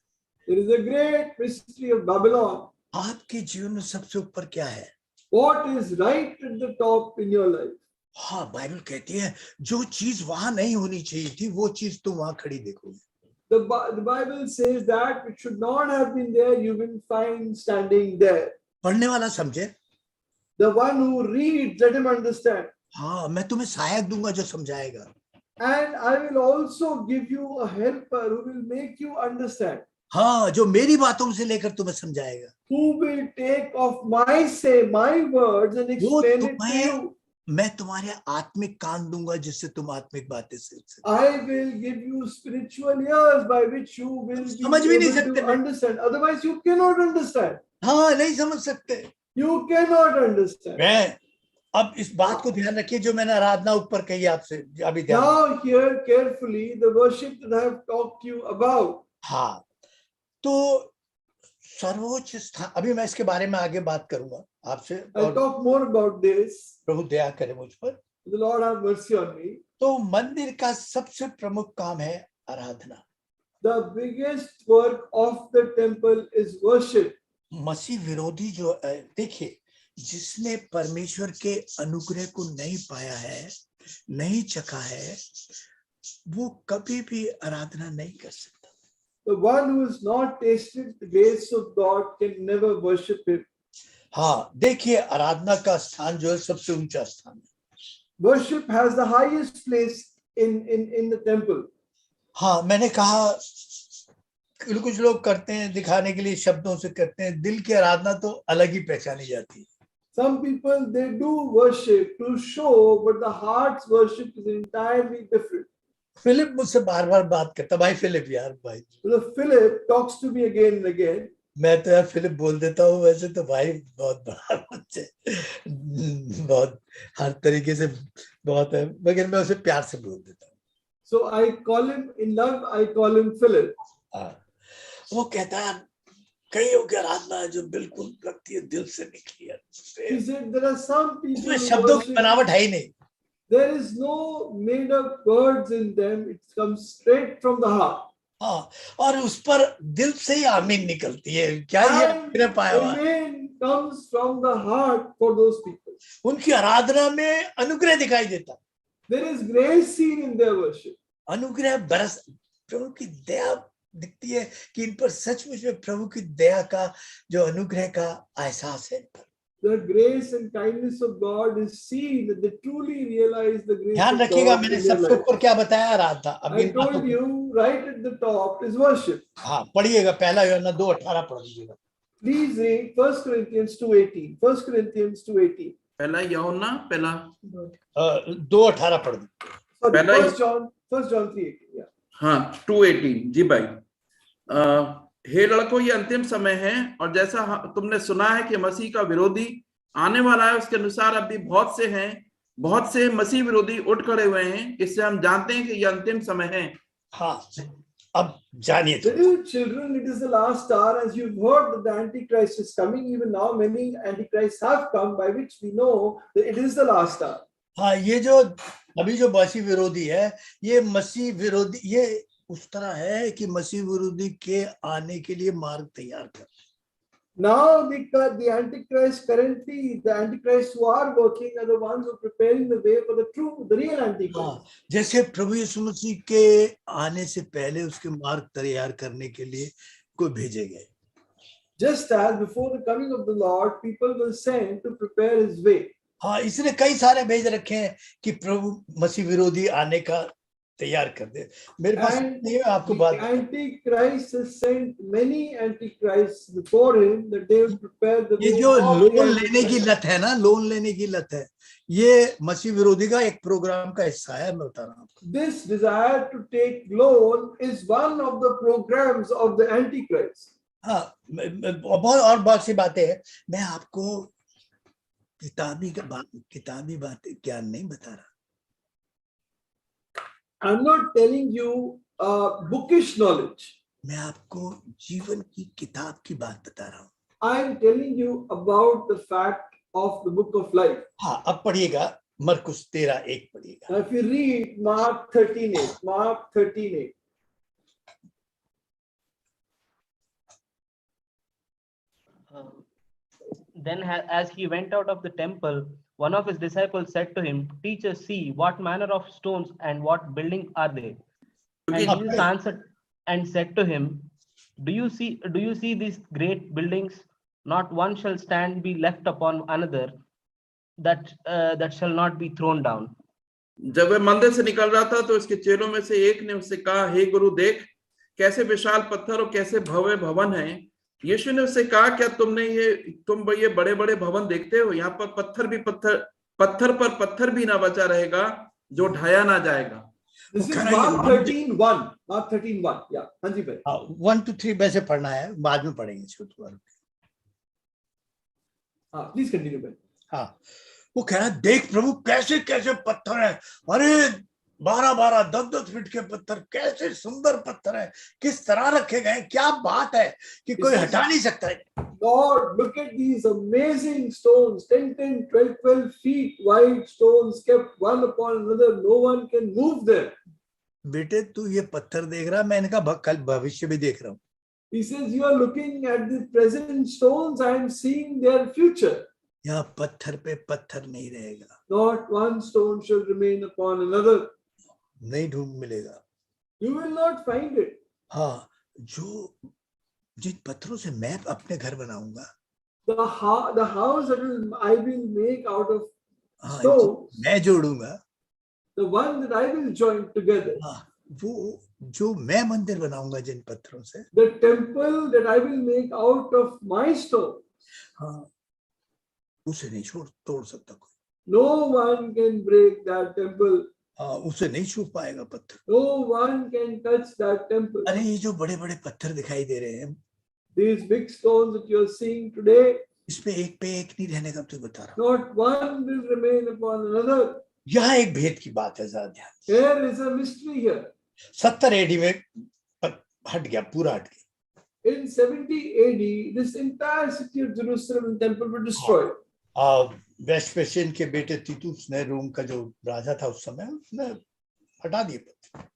There is a great mystery of Babylon. आपके जीवन में सबसे ऊपर क्या है? What is right at the top in your life? हाँ, बाइबल कहती है जो चीज वहां नहीं होनी चाहिए थी, वो चीज तुम वहां खड़ी देखोगे। The Bible says that which should not have been there, you will find standing there. पढ़ने वाला समझे। The one who reads, let him understand. हाँ, मैं तुम्हें सहायक दूंगा जो समझाएगा। And I will also give you a helper who will make you understand. हाँ, जो मेरी बातों से लेकर तुम्हें समझाएगा। Who will take of my words and explain it to you. मैं तुम्हारे आत्मिक कान दूंगा जिससे तुम आत्मिक बातें सीख सकते। I will give you spiritual ears by which you will समझ भी be नहीं able to सकते। understand. Otherwise, you cannot understand. हाँ, नहीं समझ सकते। You cannot understand. मैं अब इस बात को ध्यान रखिए जो मैंने आराधना ऊपर कही आपसे अभी ध्यान। Now hear carefully the worship that I have talked to you about. हाँ, तो सर्वोच्च स्थान, अभी मैं इसके बारे में आगे बात करूंगा आपसे। I'll talk more about this. प्रभु दया करे मुझ पर। The Lord have mercy on me. तो मंदिर का सबसे प्रमुख काम है आराधना। The biggest work of the temple is worship. मसीह विरोधी जो देखिए, जिसने परमेश्वर के अनुग्रह को नहीं पाया है, नहीं चखा है, वो कभी भी आराधना नहीं कर सकता। The one who has not tasted the grace of God can never worship him. हाँ, देखिए आराधना का स्थान जो है सबसे ऊंचा स्थान है। Worship has the highest place in the temple. हाँ, मैंने कहा कुछ लोग करते हैं दिखाने के लिए, शब्दों से करते हैं, दिल की आराधना तो अलग ही पहचानी जाती है। Some people, they do worship to show, but the heart's worship is entirely different. Philip मुझसे बार बार बात करता, भाई फिलिप यार भाई। So Philip talks to me again and again. मैं तो यार फिलिप बोल देता हूँ, वैसे तो भाई बहुत बड़ा मुझसे, बहुत हर तरीके से बहुत है, मगर मैं उसे प्यार से बोल देता हूँ। So I call him in love, I call him Philip. वो कहता है कईयों की आराधना है जो बिल्कुल लगती है दिल से निकली है। He said there are some people इसमें who शब्दों की worship, बनावट है ही नहीं। there is no made up words in them, it comes straight from the heart. हाँ, और उस पर दिल से ही आमीन निकलती है। क्या ये मेरे पाया हुआ? Amen comes from the heart for those people. उनकी आराधना में अनुग्रह दिखाई देता। There is grace seen in their worship. अनुग्रह बरस, प्रभु की दया दिखती है कि इन पर सचमुच में प्रभु की दया का जो अनुग्रह का एहसास है। The grace and kindness of God is seen, that they truly realize the grace ध्यान of रखिएगा, God मैंने in their सबसे life. ऊपर क्या बताया? आराधना। I told you right at the top is worship. हाँ, पढ़िएगा, पहला यूहन्ना 2:18 पढ़ लीजिएगा। Please read 1 Corinthians 2:18. 1 Corinthians 2:18. पहला यूहन्ना पहला 2:18 पढ़ दी। Sorry, पहला 1 John 3:18. Yeah. हाँ 2:18 जी भाई। हे लड़कों, ये अंतिम समय है, और जैसा तुमने सुना है कि मसीह का विरोधी आने वाला है, उसके अनुसार अभी बहुत से मसीह विरोधी उठ खड़े हुए हैं। इससे हम जानते हैं कि ये अंतिम समय है। हाँ, अब जानिए। Little children, it is the last hour, as you've heard that the Antichrist is coming. Even now, many Antichrists have come, by which we know that it is the last hour. हाँ, ये जो अभी जो मसीह विरोधी है, ये मसीह विरोधी, ये उस तरह है कि मसीह विरोधी के आने के लिए मार्ग तैयार कर। Now the Antichrist, currently the Antichrists who are working are the ones who are preparing the way for the real Antichrist. हाँ, जैसे प्रभु यीशु मसीह के आने से पहले उसके मार्ग तैयार करने के लिए कोई भेजे गए। Just as before the coming of the Lord, people were sent to prepare his way. हाँ, इसने कई सारे भेज रखे हैं कि प्रभु मसीह विरोधी आने का तैयार कर दे। मेरे पास नहीं है, आपको बात। Antichrist has sent many Antichrists before him that they will prepare the way. ये जो लोन लेने की लत है ना, लोन लेने की लत है, ये मसीह विरोधी का एक प्रोग्राम का हिस्सा है। मैं बता रहा हूँ आपको। This desire to take loan is one of the programs of the Antichrist. हाँ, बहुत और बहुत सी बातें हैं। मैं आपको किताबी बातें ज्ञान नहीं बता रहा। I'm not telling you bookish knowledge. मैं आपको जीवन की किताब की बात बता रहा हूँ। I'm telling you about the fact of the book of life. हाँ, अब पढ़िएगा मरकुस 13:1 पढ़िएगा। Now, if you read Mark 13:8, Then as he went out of the temple, one of his disciples said to him, "Teacher, see what manner of stones and what building are they?" And Jesus answered and said to him, Do you see these great buildings? Not one shall stand be left upon another, that shall not be thrown down. जब वह मंदिर से निकल रहा था तो उसके चेलों में से एक ने उससे कहा, हे गुरु, देख कैसे विशाल पत्थर और कैसे भव्य भवन हैं। यीशु ने उससे कहा, क्या तुम ये बड़े बड़े भवन देखते हो? यहाँ पर पत्थर पर पत्थर भी ना बचा रहेगा जो ढाया ना जाएगा। this is Mark 13:1. Mark 13:1. Yeah, हाँ जी भाई। 1 to 3 वैसे पढ़ना है, बाद में पढ़ेंगे छोटू वालों। हाँ, प्लीज कंटिन्यू भाई। हाँ, वो कह रहा है, देख प्रभु कैसे कैसे पत्थर है, अरे 12-12 10-10 फीट के पत्थर, कैसे सुंदर पत्थर है, किस तरह रखे गए, क्या बात है कि कोई हटा नहीं सकता है। Lord, look at these amazing stones, 10, 12 feet wide stones kept one upon another. No one can move them. बेटे तू ये पत्थर देख रहा, मैं इनका कल भविष्य भी देख रहा हूँ। He says, you are looking at the present stones, I am seeing their future. यहाँ पत्थर पे पत्थर नहीं रहेगा। Not one stone shall remain upon another. नहीं ढूंढ मिलेगा। You will not find it. हाँ, जिन पत्थरों से मैं अपने घर बनाऊंगा, The house that I will make out of stones, मैं जोड़ूंगा, the one that I will join together, वो जो मैं मंदिर बनाऊंगा जिन पत्थरों से, the temple that I will make out of my stone, हाँ, उसे नहीं तोड़ सकता कोई। no one can break that temple. उसे नहीं छू पाएगा पत्थर। No one can touch that temple. अरे ये जो बड़े बड़े पत्थर दिखाई दे रहे हैं, These big stones that you are seeing today, इसमें एक पे एक नहीं रहने का, तुझे बता रहा हूँ। not one will remain upon another. यह एक भेद की बात है, जरा ध्यान। There is a mystery here. 70 AD में हट गया, पूरा हट गया। In 70 AD, this entire city of Jerusalem and temple were destroyed. Vespasian के बेटे तीतुस ने, रोम का जो राजा था उस समय, उसने हटा दिए पत्थर।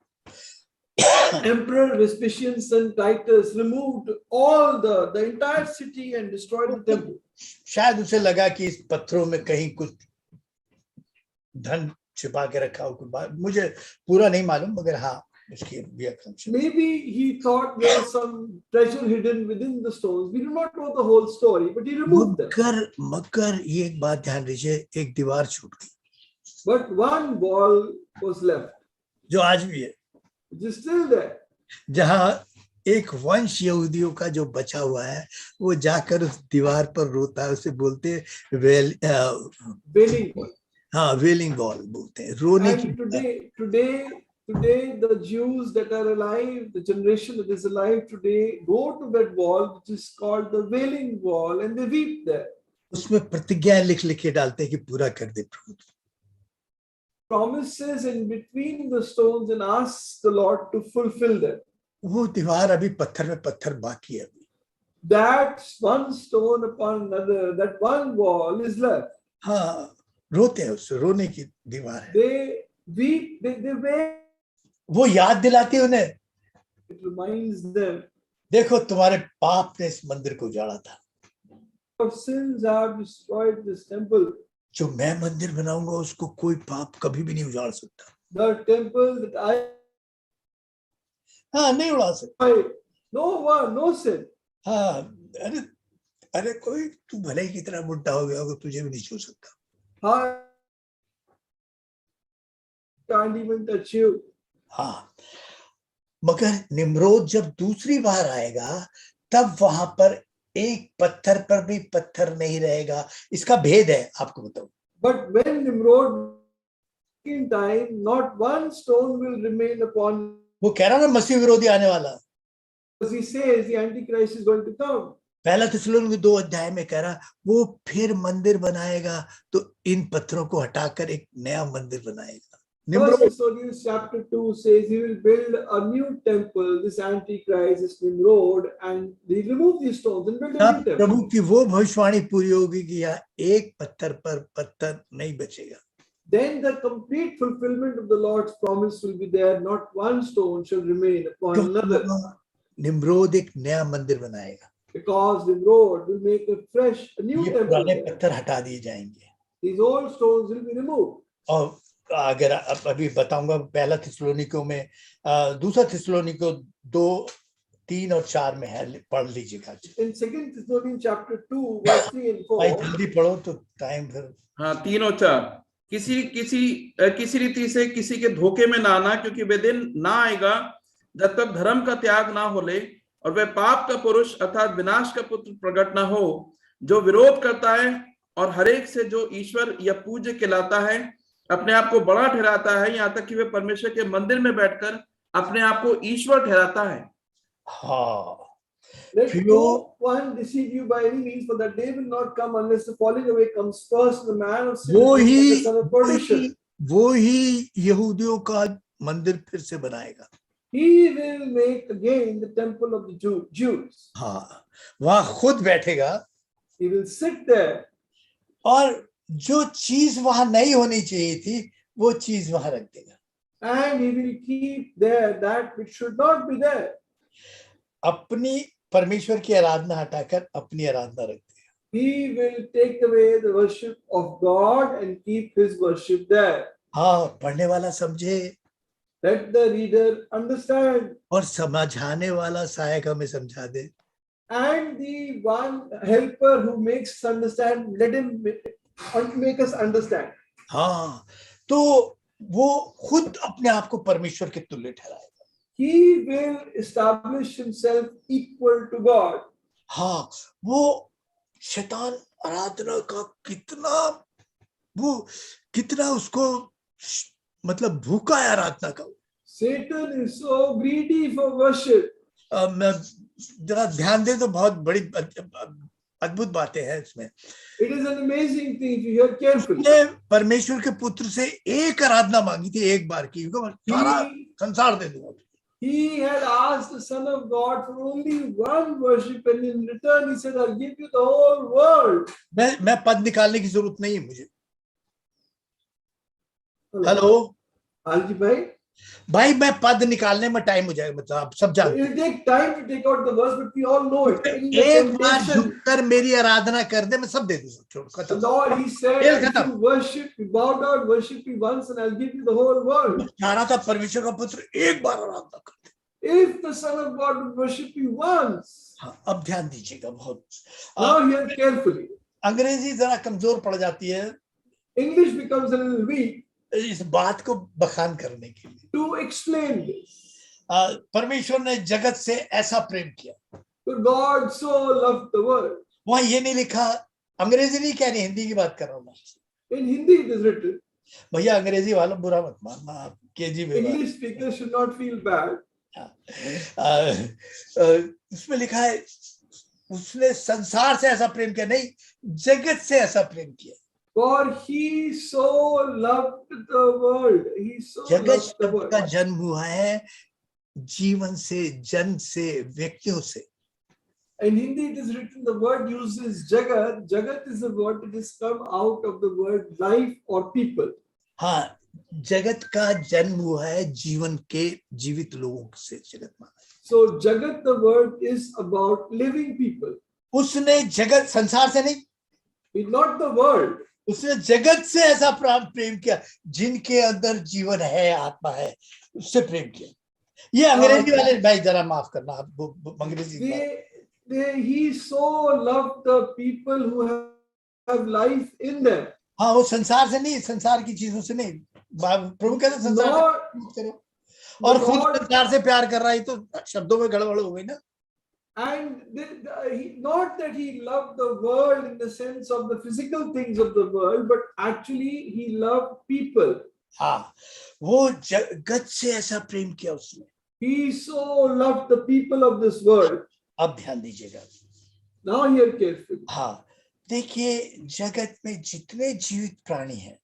Emperor Vespasian's son Titus removed all the entire city and destroyed the temple. शायद उसे लगा कि इस पत्थरों में कहीं कुछ धन छिपा के रखा हो, मुझे पूरा नहीं मालूम, मगर हाँ उसकी व्याख्या। Maybe he thought there was some treasure hidden within the stones. We do not know the whole story, but he removed them. मगर ये एक बात ध्यान दीजिए, एक दीवार छूट गई। But one wall was left, जो आज भी है, which is still there. जहाँ एक वंश यहूदियों का जो बचा हुआ है, वो जाकर उस दीवार पर रोता है, उसे बोलते हैं Wailing wall. हाँ, वेलिंग वॉल बोलते हैं, रोने की। Today, the Jews that are alive, the generation that is alive today, go to that wall, which is called the Wailing Wall, and they weep there. उसमें प्रतिज्ञा लिख के डालते हैं कि पूरा कर दे प्रभु। Promises in between the stones and ask the Lord to fulfill them. वो दीवार अभी पत्थर में पत्थर बाकी है अभी। That one stone upon another, that one wall is left. हाँ, रोते हैं, उससे रोने की दीवार है। They weep, they wail. वो याद दिलाती उन्हें, It reminds them, देखो तुम्हारे पाप ने इस मंदिर को उजाड़ा था। of sins have destroyed this temple. जो मैं मंदिर बनाऊंगा उसको कोई पाप कभी भी नहीं उजाड़ सकता। The temple that I हाँ, नहीं उड़ा सकता। no one, no sin. हाँ, अरे कोई, तू भले ही कितना बुढ़ा हो गया होगा, तुझे भी नहीं छू सकता। I can't even touch you. हाँ, मगर निम्रोद जब दूसरी बार आएगा, तब वहां पर एक पत्थर पर भी पत्थर नहीं रहेगा। इसका भेद है, आपको बताऊं। But when Nimrod in time, not one stone will remain upon. वो कह रहा ना, मसीह विरोधी आने वाला, he says the Antichrist is going to come. पहला थिस्सलुनीके 2 अध्याय में कह रहा वो फिर मंदिर बनाएगा तो इन पत्थरों को हटाकर एक नया मंदिर बनाएगा. First Nimrod Thessalonians chapter 2 says he will build a new temple, this Antichrist, this Nimrod, and he remove these stones and build a new temple. प्रभु की वो भविष्यवाणी पूरी होगी कि यहाँ एक पत्थर पर पत्थर नहीं बचेगा. Then the complete fulfillment of the Lord's promise will be there. Not one stone shall remain upon another. Nimrod एक नया मंदिर बनाएगा. Because Nimrod will make a new ये temple. पुराने there. पत्थर हटा दिए जाएंगे. These old stones will be removed. और अगर अभी बताऊंगा पहला थिस्सलुनीकियों में दूसरा थिस्सलुनीकियों 2, 3 और 4 में है, पढ़ लीजिएगा. In 2 Thessalonians chapter 2 verse 3 and 4. भाई जल्दी पढ़ो तो टाइम फिर. हाँ 3 और 4. किसी रीति से किसी के धोखे में ना आना, क्योंकि वे दिन ना आएगा जब तक धर्म का त्याग ना हो ले और वह पाप का पुरुष अर्थात विनाश का पुत्र प्रकट ना हो, जो विरोध करता है और हरेक से जो ईश्वर या पूज्य कहलाता है अपने आप को बड़ा ठहराता है, यहाँ तक कि वह परमेश्वर के मंदिर में बैठकर अपने आप को ईश्वर ठहराता है. हाँ. Let no one deceive you by any means, for that day will not come unless the falling away comes first, the man of sin and the son of perdition. वो ही यहूदियों का मंदिर फिर से बनाएगा. He will make again the temple of the Jews. हाँ, वहां खुद बैठेगा. He will sit there. और जो चीज वहां नहीं होनी चाहिए थी वो चीज वहां रख देगा. And he will keep there that which should not be there. अपनी परमेश्वर की आराधना हटाकर अपनी आराधना रख देगा. He will take away the worship of God and keep his worship there. हाँ, पढ़ने वाला समझे. Let the reader understand. और समझाने वाला सहायक हमें समझा दे. And the one helper who makes us understand, let him make us understand. हाँ, तो वो खुद अपने आप को परमेश्वर के तुल्य ठहराएगा. He will establish himself equal to God. हाँ, वो शैतान आराधना का कितना उसको मतलब भूखा है आराधना का. Satan is so greedy for worship. मैं जरा ध्यान दे तो बहुत बड़ी अद्भुत बातें हैं इसमें. It is an amazing thing if you hear carefully. उसने परमेश्वर के पुत्र से एक आराधना मांगी थी, एक बार की, सारा संसार दे दूंगा. He had asked the Son of God for only one worship, and in return he said, "I'll give you the whole world." मैं पद निकालने की जरूरत नहीं है मुझे. हेलो Alji भाई, मैं पद निकालने में टाइम हो जाएगा, मतलब आप सब जानते हैं. It will take time to take out the verse, but we all know it. एक बार झुककर मेरी आराधना कर दे, मैं सब दे दूंगा. The Lord, he said, if you worship, you bow down, worship me once, and I'll give you the whole world. चाह रहा था परमेश्वर का पुत्र एक बार आराधना कर दे. If the Son of God would worship you once. हाँ, अब ध्यान दीजिएगा बहुत. Now hear carefully. अंग्रेजी जरा कमजोर पड़ जाती है. English becomes a little weak. इस बात को बखान करने के लिए. To explain this. परमेश्वर ने जगत से ऐसा प्रेम किया. For God so loved the world. वहाँ ये नहीं लिखा, अंग्रेजी नहीं कह रही, हिंदी की बात कर रहा हूँ. In Hindi it is written. भैया अंग्रेजी वालों बुरा मत मानना, आप केजी में. English speakers should not feel bad. उसमें लिखा है उसने संसार से ऐसा प्रेम किया, नहीं जगत से ऐसा प्रेम किया. For he so loved the world. He so जगत loved the शब्द world. का जन्म हुआ है जीवन से, जन से, व्यक्तियों से. In Hindi it is written, the word uses jagat. Jagat is a word that has come out of the word life or people. हाँ, जगत का जन्म हुआ है जीवन के, जीवित लोगों से जगत माना. So jagat, the word is about living people. उसने जगत, संसार से नहीं, It's not the world. उसने जगत से ऐसा प्रेम किया जिनके अंदर जीवन है, आत्मा है, उससे प्रेम किया. ये अंग्रेजी वाले भाई जरा माफ करना, आप अंग्रेजी. He so loved the people who have life in them. हाँ, वो संसार से नहीं, संसार की चीजों से नहीं. प्रभु कहते संसार से करो, और खुद संसार से प्यार कर रहा है, तो शब्दों में गड़बड़ हो गई ना. And not that he loved the world in the sense of the physical things of the world, but actually he loved people. हाँ, वो जगत से ऐसा प्रेम किया उसने. He so loved the people of this world. अब ध्यान दीजिएगा। Now hear carefully. हाँ, देखिए जगत में जितने जीवित प्राणी हैं,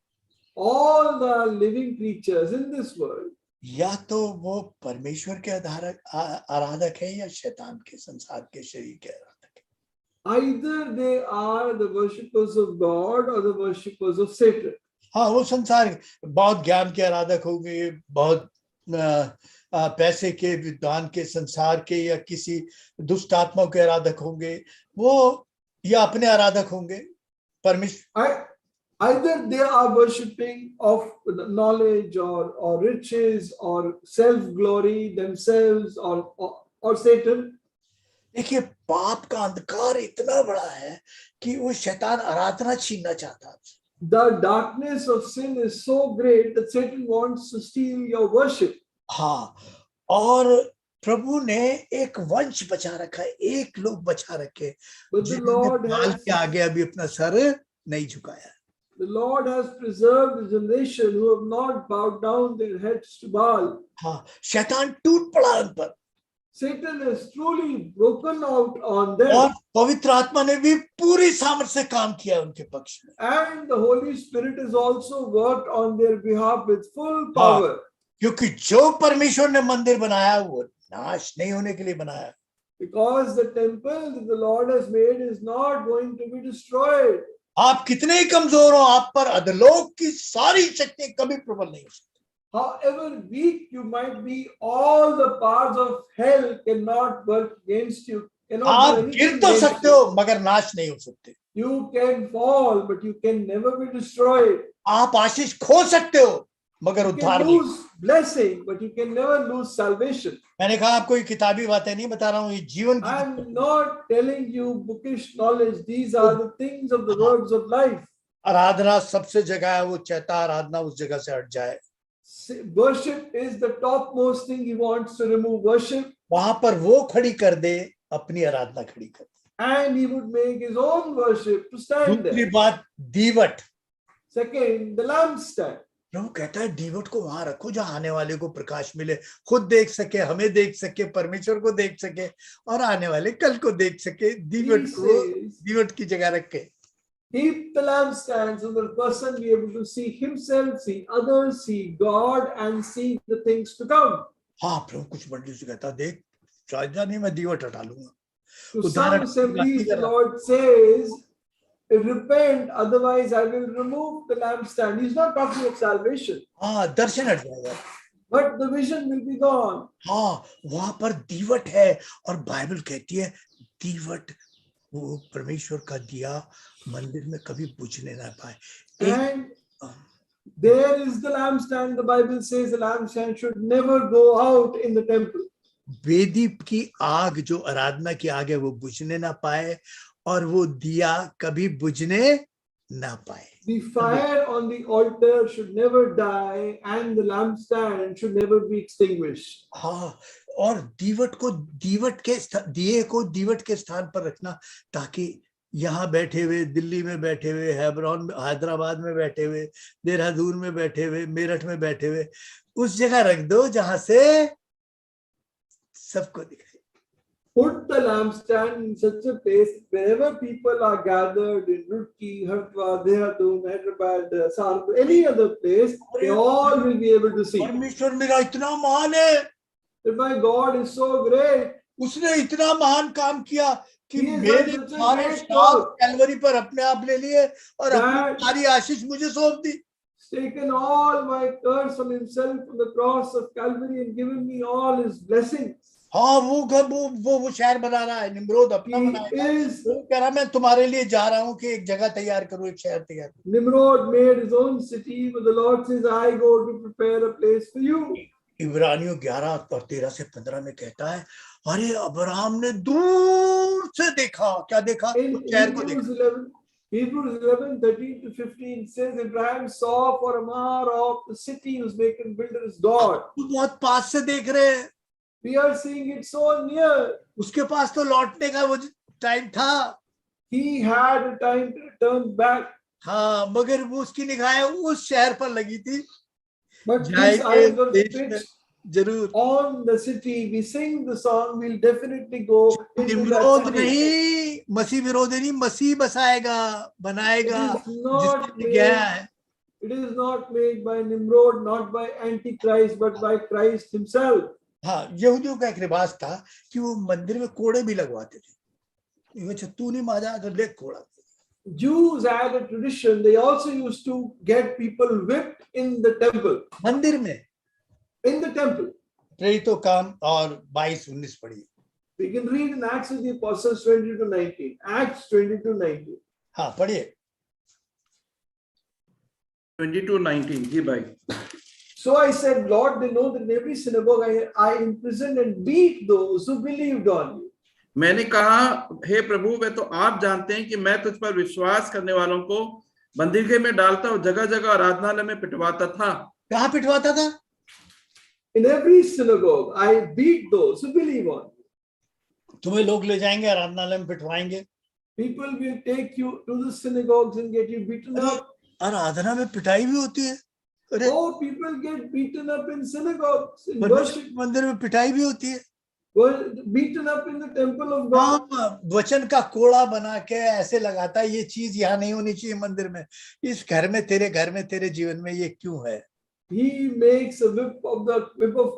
All the living creatures in this world, या तो वो परमेश्वर के आराधक है या शैतान के, संसार के, शरीर के आराधक है। either they are the worshippers of God or the worshippers of Satan. हाँ, वो संसार बहुत ज्ञान के आराधक होंगे, बहुत पैसे के, विद्वान के, संसार के, या किसी दुष्ट आत्मा के आराधक होंगे वो, या अपने आराधक होंगे। परमेश्वर Either they are worshipping of knowledge or riches or self-glory themselves or Satan. देखिए पाप का अंधकार इतना बड़ा है कि वो शैतान आराधना छीनना चाहता है। The darkness of sin is so great that Satan wants to steal your worship. हाँ, और प्रभु ने एक वंश बचा रखा है, एक लोग बचा रखे जिन्होंने बाल के आगे अभी अपना सर नहीं झुकाया। The Lord has preserved the generation who have not bowed down their heads to Baal. हाँ, शैतान टूट पड़ा उन पर, Satan has truly broken out on them. और पवित्र आत्मा ने भी पूरी सामर्थ्य से काम किया उनके पक्ष में। And the Holy Spirit has also worked on their behalf with full power. क्योंकि जो परमेश्वर ने मंदिर बनाया वो नाश नहीं होने के लिए बनाया। Because the temple that the Lord has made is not going to be destroyed. आप कितने ही कमजोर हो, आप पर अधोलोक की सारी शक्तियां कभी प्रबल नहीं हो सकती। However weak you might be, all the powers of hell cannot work against you. आप गिर तो सकते हो मगर नाश नहीं हो सकते। You can fall, but you can never be destroyed. आप आशीष खो सकते हो मगर You उद्धार can नहीं। lose blessing, but you can never lose salvation. मैंने कहा आपको ये किताबी बातें नहीं बता रहा हूँ, ये जीवन की। I'm not telling you bookish knowledge. These are the things of the words of life. आराधना सबसे जगह है, वो चाहता आराधना उस जगह से हट जाए। Worship is the topmost thing. He wants to remove worship. वहां पर वो खड़ी कर दे, अपनी आराधना खड़ी कर दे। And he would make his own worship to stand दूसरी there. बात दीवट, Second, the lampstand. प्रभु कहता है दीवट को वहां रखो जहां आने वाले को प्रकाश मिले, खुद देख सके, हमें देख सके, परमेश्वर को देख सके और आने वाले कल को देख सके। दीवट को दीवट की जगह रख के Keep the lampstand so the person be able to see himself, see others, see God, and see the things to come. हाँ, प्रभु कुछ मंडली से कहता देख शायद नहीं मैं दीवट हटा लूंगा। To some assemblies, the Lord says, repent, otherwise I will remove the lampstand. He's not talking of salvation. हाँ, दर्शन हट जाएगा, But the vision will be gone. हाँ, वहां पर दीवट है और बाइबल कहती है दीवट वो परमेश्वर का दिया मंदिर में कभी बुझने ना पाए। And there is the lampstand. The Bible says the lampstand should never go out in the temple. वेदी की आग जो आराधना की आग है वो बुझने ना पाए और वो दिया कभी बुझने ना पाए। The fire on the altar should never die, and the lampstand should never be extinguished. हाँ, और दीवट को दिए को दीवट के स्थान पर रखना ताकि यहाँ बैठे हुए, दिल्ली में बैठे हुए, हैदराबाद में बैठे हुए, देहरादून में बैठे हुए, मेरठ में बैठे हुए, उस जगह रख दो जहां से सबको दिखाई। Put the lampstand in such a place wherever people are gathered in Roorkee, Haridwar, Dehradun, Hyderabad, Saharanpur, any other place, they all will be able to see. परमेश्वर मेरा इतना महान है, That my God is so great. उसने इतना महान काम किया कि He has मेरे done such a सारे great श्राप work. कैलवरी पर अपने आप ले लिए और That- अपनी सारी आशीष मुझे सौंप दी। He's taken all my curse on himself on the cross of Calvary and given me all his blessings. हाँ, वो शहर बना रहा है, निम्रोद अपना He बनाया। is वो कह रहा मैं तुम्हारे लिए जा रहा हूँ कि एक जगह तैयार करूँ, एक शहर तैयार करूँ। Nimrod made his own city, but the Lord says, I go to prepare a place for you. इब्रानियों 11 और 13 से 15 में कहता है अरे अब्राहम ने दूर से देखा, क्या देखा? In उस शहर को देखा। Hebrews 11, 13 to 15 says, Abraham saw for afar off the city whose maker and builder is God. वो बहुत पास से देख रहे हैं, We are seeing it so near. उसके पास तो लौटने का वो टाइम था। He had a time to return back. हाँ, मगर वो उसकी निगाहें उस शहर पर लगी थी But his जाएंगे eyes were देश में, fixed जरूर। On the city, we sing the song, we'll definitely go into Nimrod that city. नहीं, मसीह विरोधी नहीं, मसीह बसाएगा, बनाएगा, It is not जिसने गया है। It is not made by Nimrod, not by Antichrist, but by Christ himself. हाँ, यहूदियों का एक रिवाज था कि वो मंदिर में कोड़े भी लगवाते थे। तू नहीं माजा तो ले कोड़ा। Jews had a tradition. They also used to get people whipped in the temple. मंदिर में, in the temple. प्रेरितों काम और 22-19 पढ़िए। We can read in Acts of the Apostles 20-19. Acts 20-19. हाँ पढ़िए। 22:19 जी भाई। So I said, Lord, they know that in every synagogue I imprisoned and beat those who believed on you. मैंने कहा, हे प्रभु, वे तो आप जानते हैं कि मैं तुझ पर विश्वास करने वालों को बंदीगृह में डालता और जगह जगह आराधनालय में पिटवाता था। कहाँ पिटवाता था? In every synagogue I beat those who believe on you. तुम्हें लोग ले जाएंगे आराधनालय में पिटवाएंगे। People will take you to the synagogues and get you beaten up. आराधना में पिटाई भी होती है। Oh, people get beaten up in synagogues, in worship. मंदिर में पिटाई भी होती है। Were beaten up in the temple of God. हाँ, वचन का कोड़ा बना के ऐसे लगाता है, ये चीज यहाँ नहीं होनी चाहिए मंदिर में, इस घर में, तेरे जीवन में ये क्यों है? He makes a whip of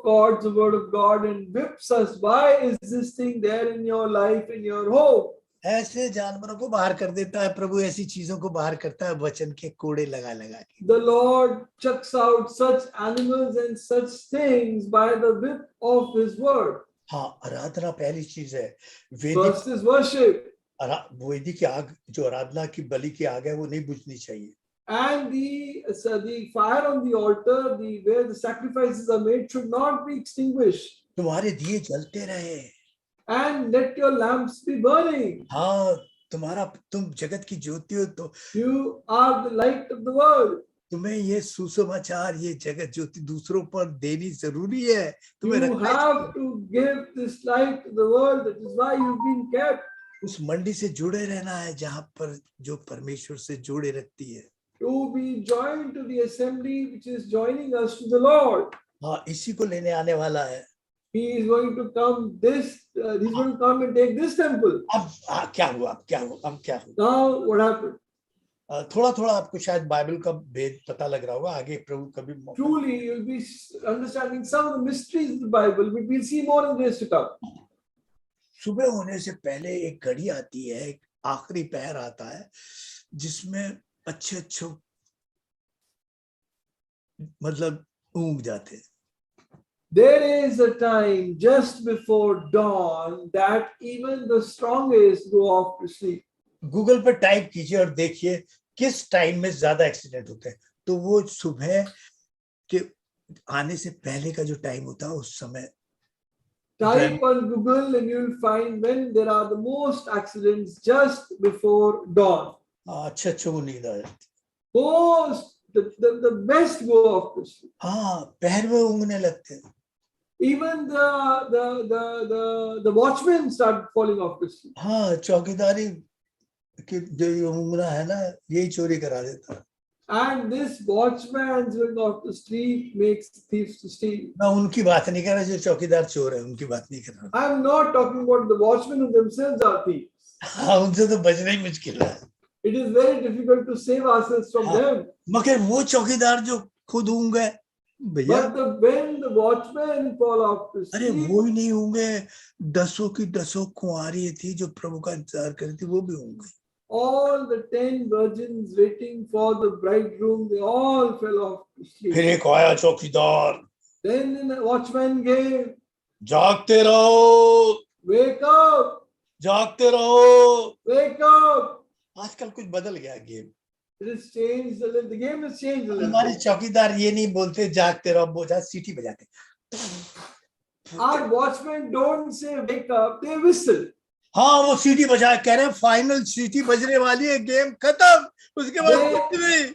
God, the word of God, and whips us. Why is this thing there in your life, in your home? ऐसे जानवरों को बाहर कर देता है प्रभु, ऐसी चीजों को बाहर करता है वचन के कोड़े लगा लगा के। The Lord chucks out such animals and such things by the whip of His word. हाँ, आराधना पहली चीज है। First is worship. वेदी की आग, जो आराधना की बलि की आग है, वो नहीं बुझनी चाहिए। And the fire on the altar, where the sacrifices are made, should not be extinguished. तुम्हारे दिए जलते रहे। And let your lamps be burning. हाँ, तुम जगत की ज्योति हो, तो You are the light of the world. तुम्हें ये सुसमाचार, ये जगत ज्योति दूसरों पर देनी जरूरी है। You have to give this light to the world. That is why you've been kept. उस मंडी से जुड़े रहना है जहाँ पर जो परमेश्वर से जोड़े रखती है। To be joined to the assembly which is joining us to the Lord. हाँ, इसी को लेने आने वाला है। He is going to come. He's going to come and take this temple. अब क्या हुआ? अब क्या हुआ? Now what happened? थोड़ा आपको शायद बाइबल का भेद पता लग रहा होगा। आगे प्रभु कभी Truly, you'll be understanding some of the mysteries of the Bible, but we'll see more in days to come. सुबह होने से पहले एक घड़ी आती है, एक आखिरी पहर आता है, जिसमें अच्छे मतलब ऊँग जाते हैं। There is a time just before dawn that even the strongest go off to sleep. Google पर टाइप कीजिए और देखिए किस टाइम में ज्यादा एक्सीडेंट होते हैं। तो वो सुबह के आने से पहले का जो टाइम होता है, उस समय Type on Google and you'll find when there are the most accidents just before dawn. अच्छे को नींद आ जाती। Most, the best go off to sleep. हाँ, पैर में ऊँगने लगते हैं। Even the watchmen start falling off to sleep. हाँ, चौकीदारी कि जो ये ऊँगना है ना, यही चोरी करा देता है। And this watchman going off to sleep makes thieves to steal. मैं उनकी बात नहीं कर रहा जो चौकीदार चोर है, उनकी बात नहीं कर रहा। I am not talking about the watchmen who themselves are thieves. हाँ, उनसे तो बचना ही मुश्किल है। It is very difficult to save ourselves from them. मगर वो चौकीदार जो खुद ऊँग है, भैया, But when the watchmen fall off to अरे sleep, वो ही नहीं होंगे, 10 की 10 कुंवारी थी जो प्रभु का इंतजार कर रही थी, वो भी होंगे। all the 10 virgins waiting for the bridegroom, they all fell off to sleep. फिर एक आया चौकीदार, Then the watchman came, जागते रहो, wake up, जागते रहो। wake up. आजकल कुछ बदल गया game. It has changed a little. The game has changed a little. हमारे चौकीदार ये नहीं बोलते जागते रहो, बोझा सीटी बजाते। Our watchmen don't say wake up, they whistle. हाँ, वो सीटी बजा, कह रहे हैं फाइनल सीटी बजने वाली है, गेम खत्म, उसके बाद कुछ नहीं।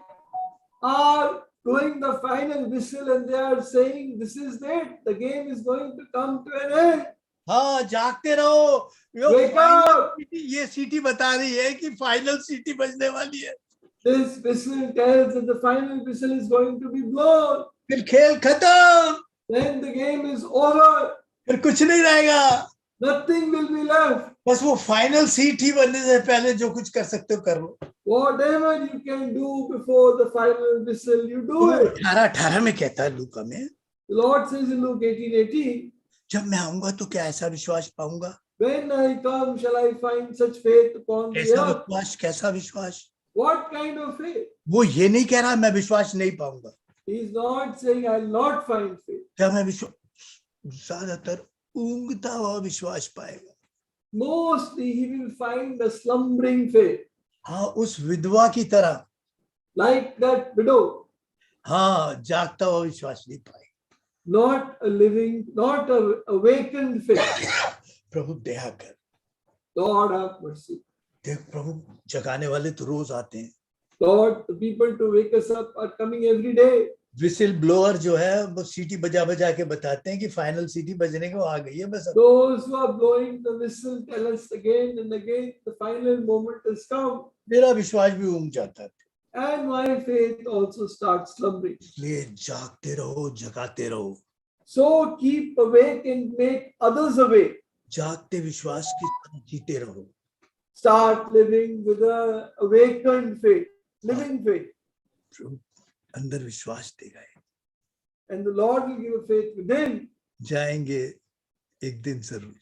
Are doing the final whistle and they are saying this is it, the game is going to come to an end. हाँ, जागते रहो, Wake up. ये सीटी बता रही है कि फाइनल सीटी बजने वाली है। This whistle tells that the final whistle is going to be blown. फिर खेल खत्म। then the game is over. फिर कुछ नहीं रहेगा, Nothing will be left. बस वो फाइनल सीट ही बनने से पहले जो कुछ कर सकते हो कर लो। Whatever you can do before the final whistle, you do it. 18:18 में कहता है लूका में, The Lord says in Luke 18:18, जब मैं आऊंगा तो क्या ऐसा विश्वास पाऊंगा? when I come, shall I find such faith upon the कैसा earth? विश्वास, कैसा विश्वास? What kind of faith? वो ये नहीं कह रहा मैं विश्वास नहीं पाऊंगा, He is not saying I'll not find faith. क्या मैं विश्वास, ज्यादातर ऊँघता हुआ विश्वास पाएगा। Mostly he will find a slumbering faith, हाँ, उस विधवा की तरह, like that widow, हाँ, जागता हुआ विश्वास नहीं पाएगा। not a living, not a awakened faith. प्रभु दया कर, Lord have mercy. देख प्रभु, जगाने वाले तो रोज आते हैं। Lord, the people to wake us up are coming every day. Whistle blower जो है वो सीटी बजा बजा के बताते हैं कि फाइनल सीटी बजने को आ गई है बस अब। Those who are blowing the whistle tell us again and again the final moment has come. मेरा विश्वास भी ऊँघ जाता है, And my faith also starts slumbering. इसलिए जागते रहो, जगाते रहो। So keep awake and make others awake. जागते विश्वास की तरह जीते रहो। Start living with a awakened faith, living faith. प्रभु अंदर विश्वास देगा, And the Lord will give a faith within. जाएंगे एक दिन जरूर।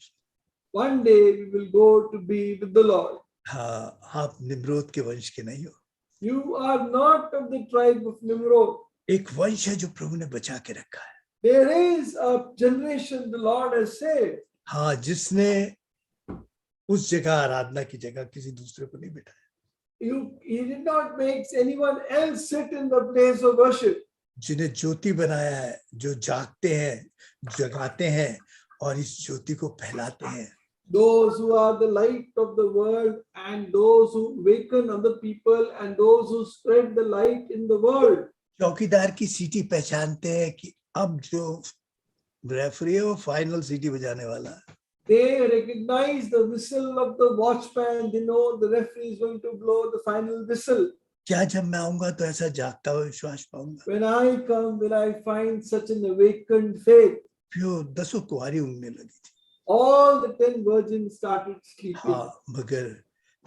One day we will go to be with the Lord. हाँ, आप निम्रोद के वंश के नहीं हो, You are not of the tribe of Nimrod. एक वंश है जो प्रभु ने बचा के रखा है। There is a generation the Lord has saved. हाँ, जिसने उस जगह आराधना की जगह किसी दूसरे को नहीं बिठाया। He did not make anyone else sit in the place of worship. जिन्हें ज्योति बनाया है, जो जागते हैं, जगाते हैं और इस ज्योति को फैलाते हैं। Those who are the light of the world and those who awaken other people and those who spread the light in the world. चौकीदार की सीटी पहचानते हैं कि अब जो रेफरी है वो फाइनल सीटी बजाने वाला है। They recognize the whistle of the watchman. They know the referee is going to blow the final whistle. क्या जब मैं आऊंगा तो ऐसा जागता हुआ विश्वास पाऊंगा? When I come, will I find such an awakened faith? फिर 10 कुंवारी ऊँघने लगी थी। All the 10 virgins started sleeping. हाँ, मगर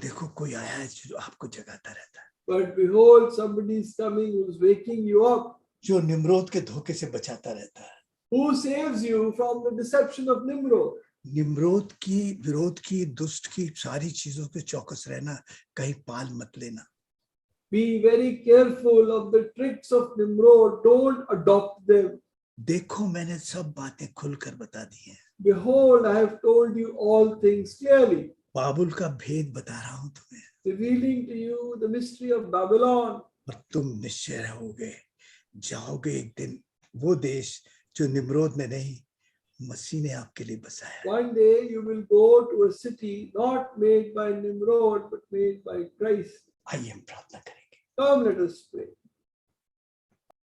देखो कोई आया है जो आपको जगाता रहता है, But behold, somebody is coming who is waking you up, जो निम्रोद के धोखे से बचाता रहता है। who saves you from the deception of Nimrod. Nimrod की, विरोध की, दुष्ट की सारी चीजों पे चौकस रहना, कहीं पाल मत लेना। Be very careful of the tricks of Nimrod. Don't adopt them. देखो मैंने सब बातें खुलकर बता दी हैं। Behold, I have told you all things clearly, बाबुल का भेद बता रहा हूं तुम्हें, revealing to you the mystery of Babylon. और तुम निश्चय रहोगे, जाओगे एक दिन वो देश जो निम्रोद ने नहीं, मसीह ने आपके लिए बसाया। One day you will go to a city not made by Nimrod but made by Christ. आइए हम प्रार्थना करेंगे। Come, let us pray.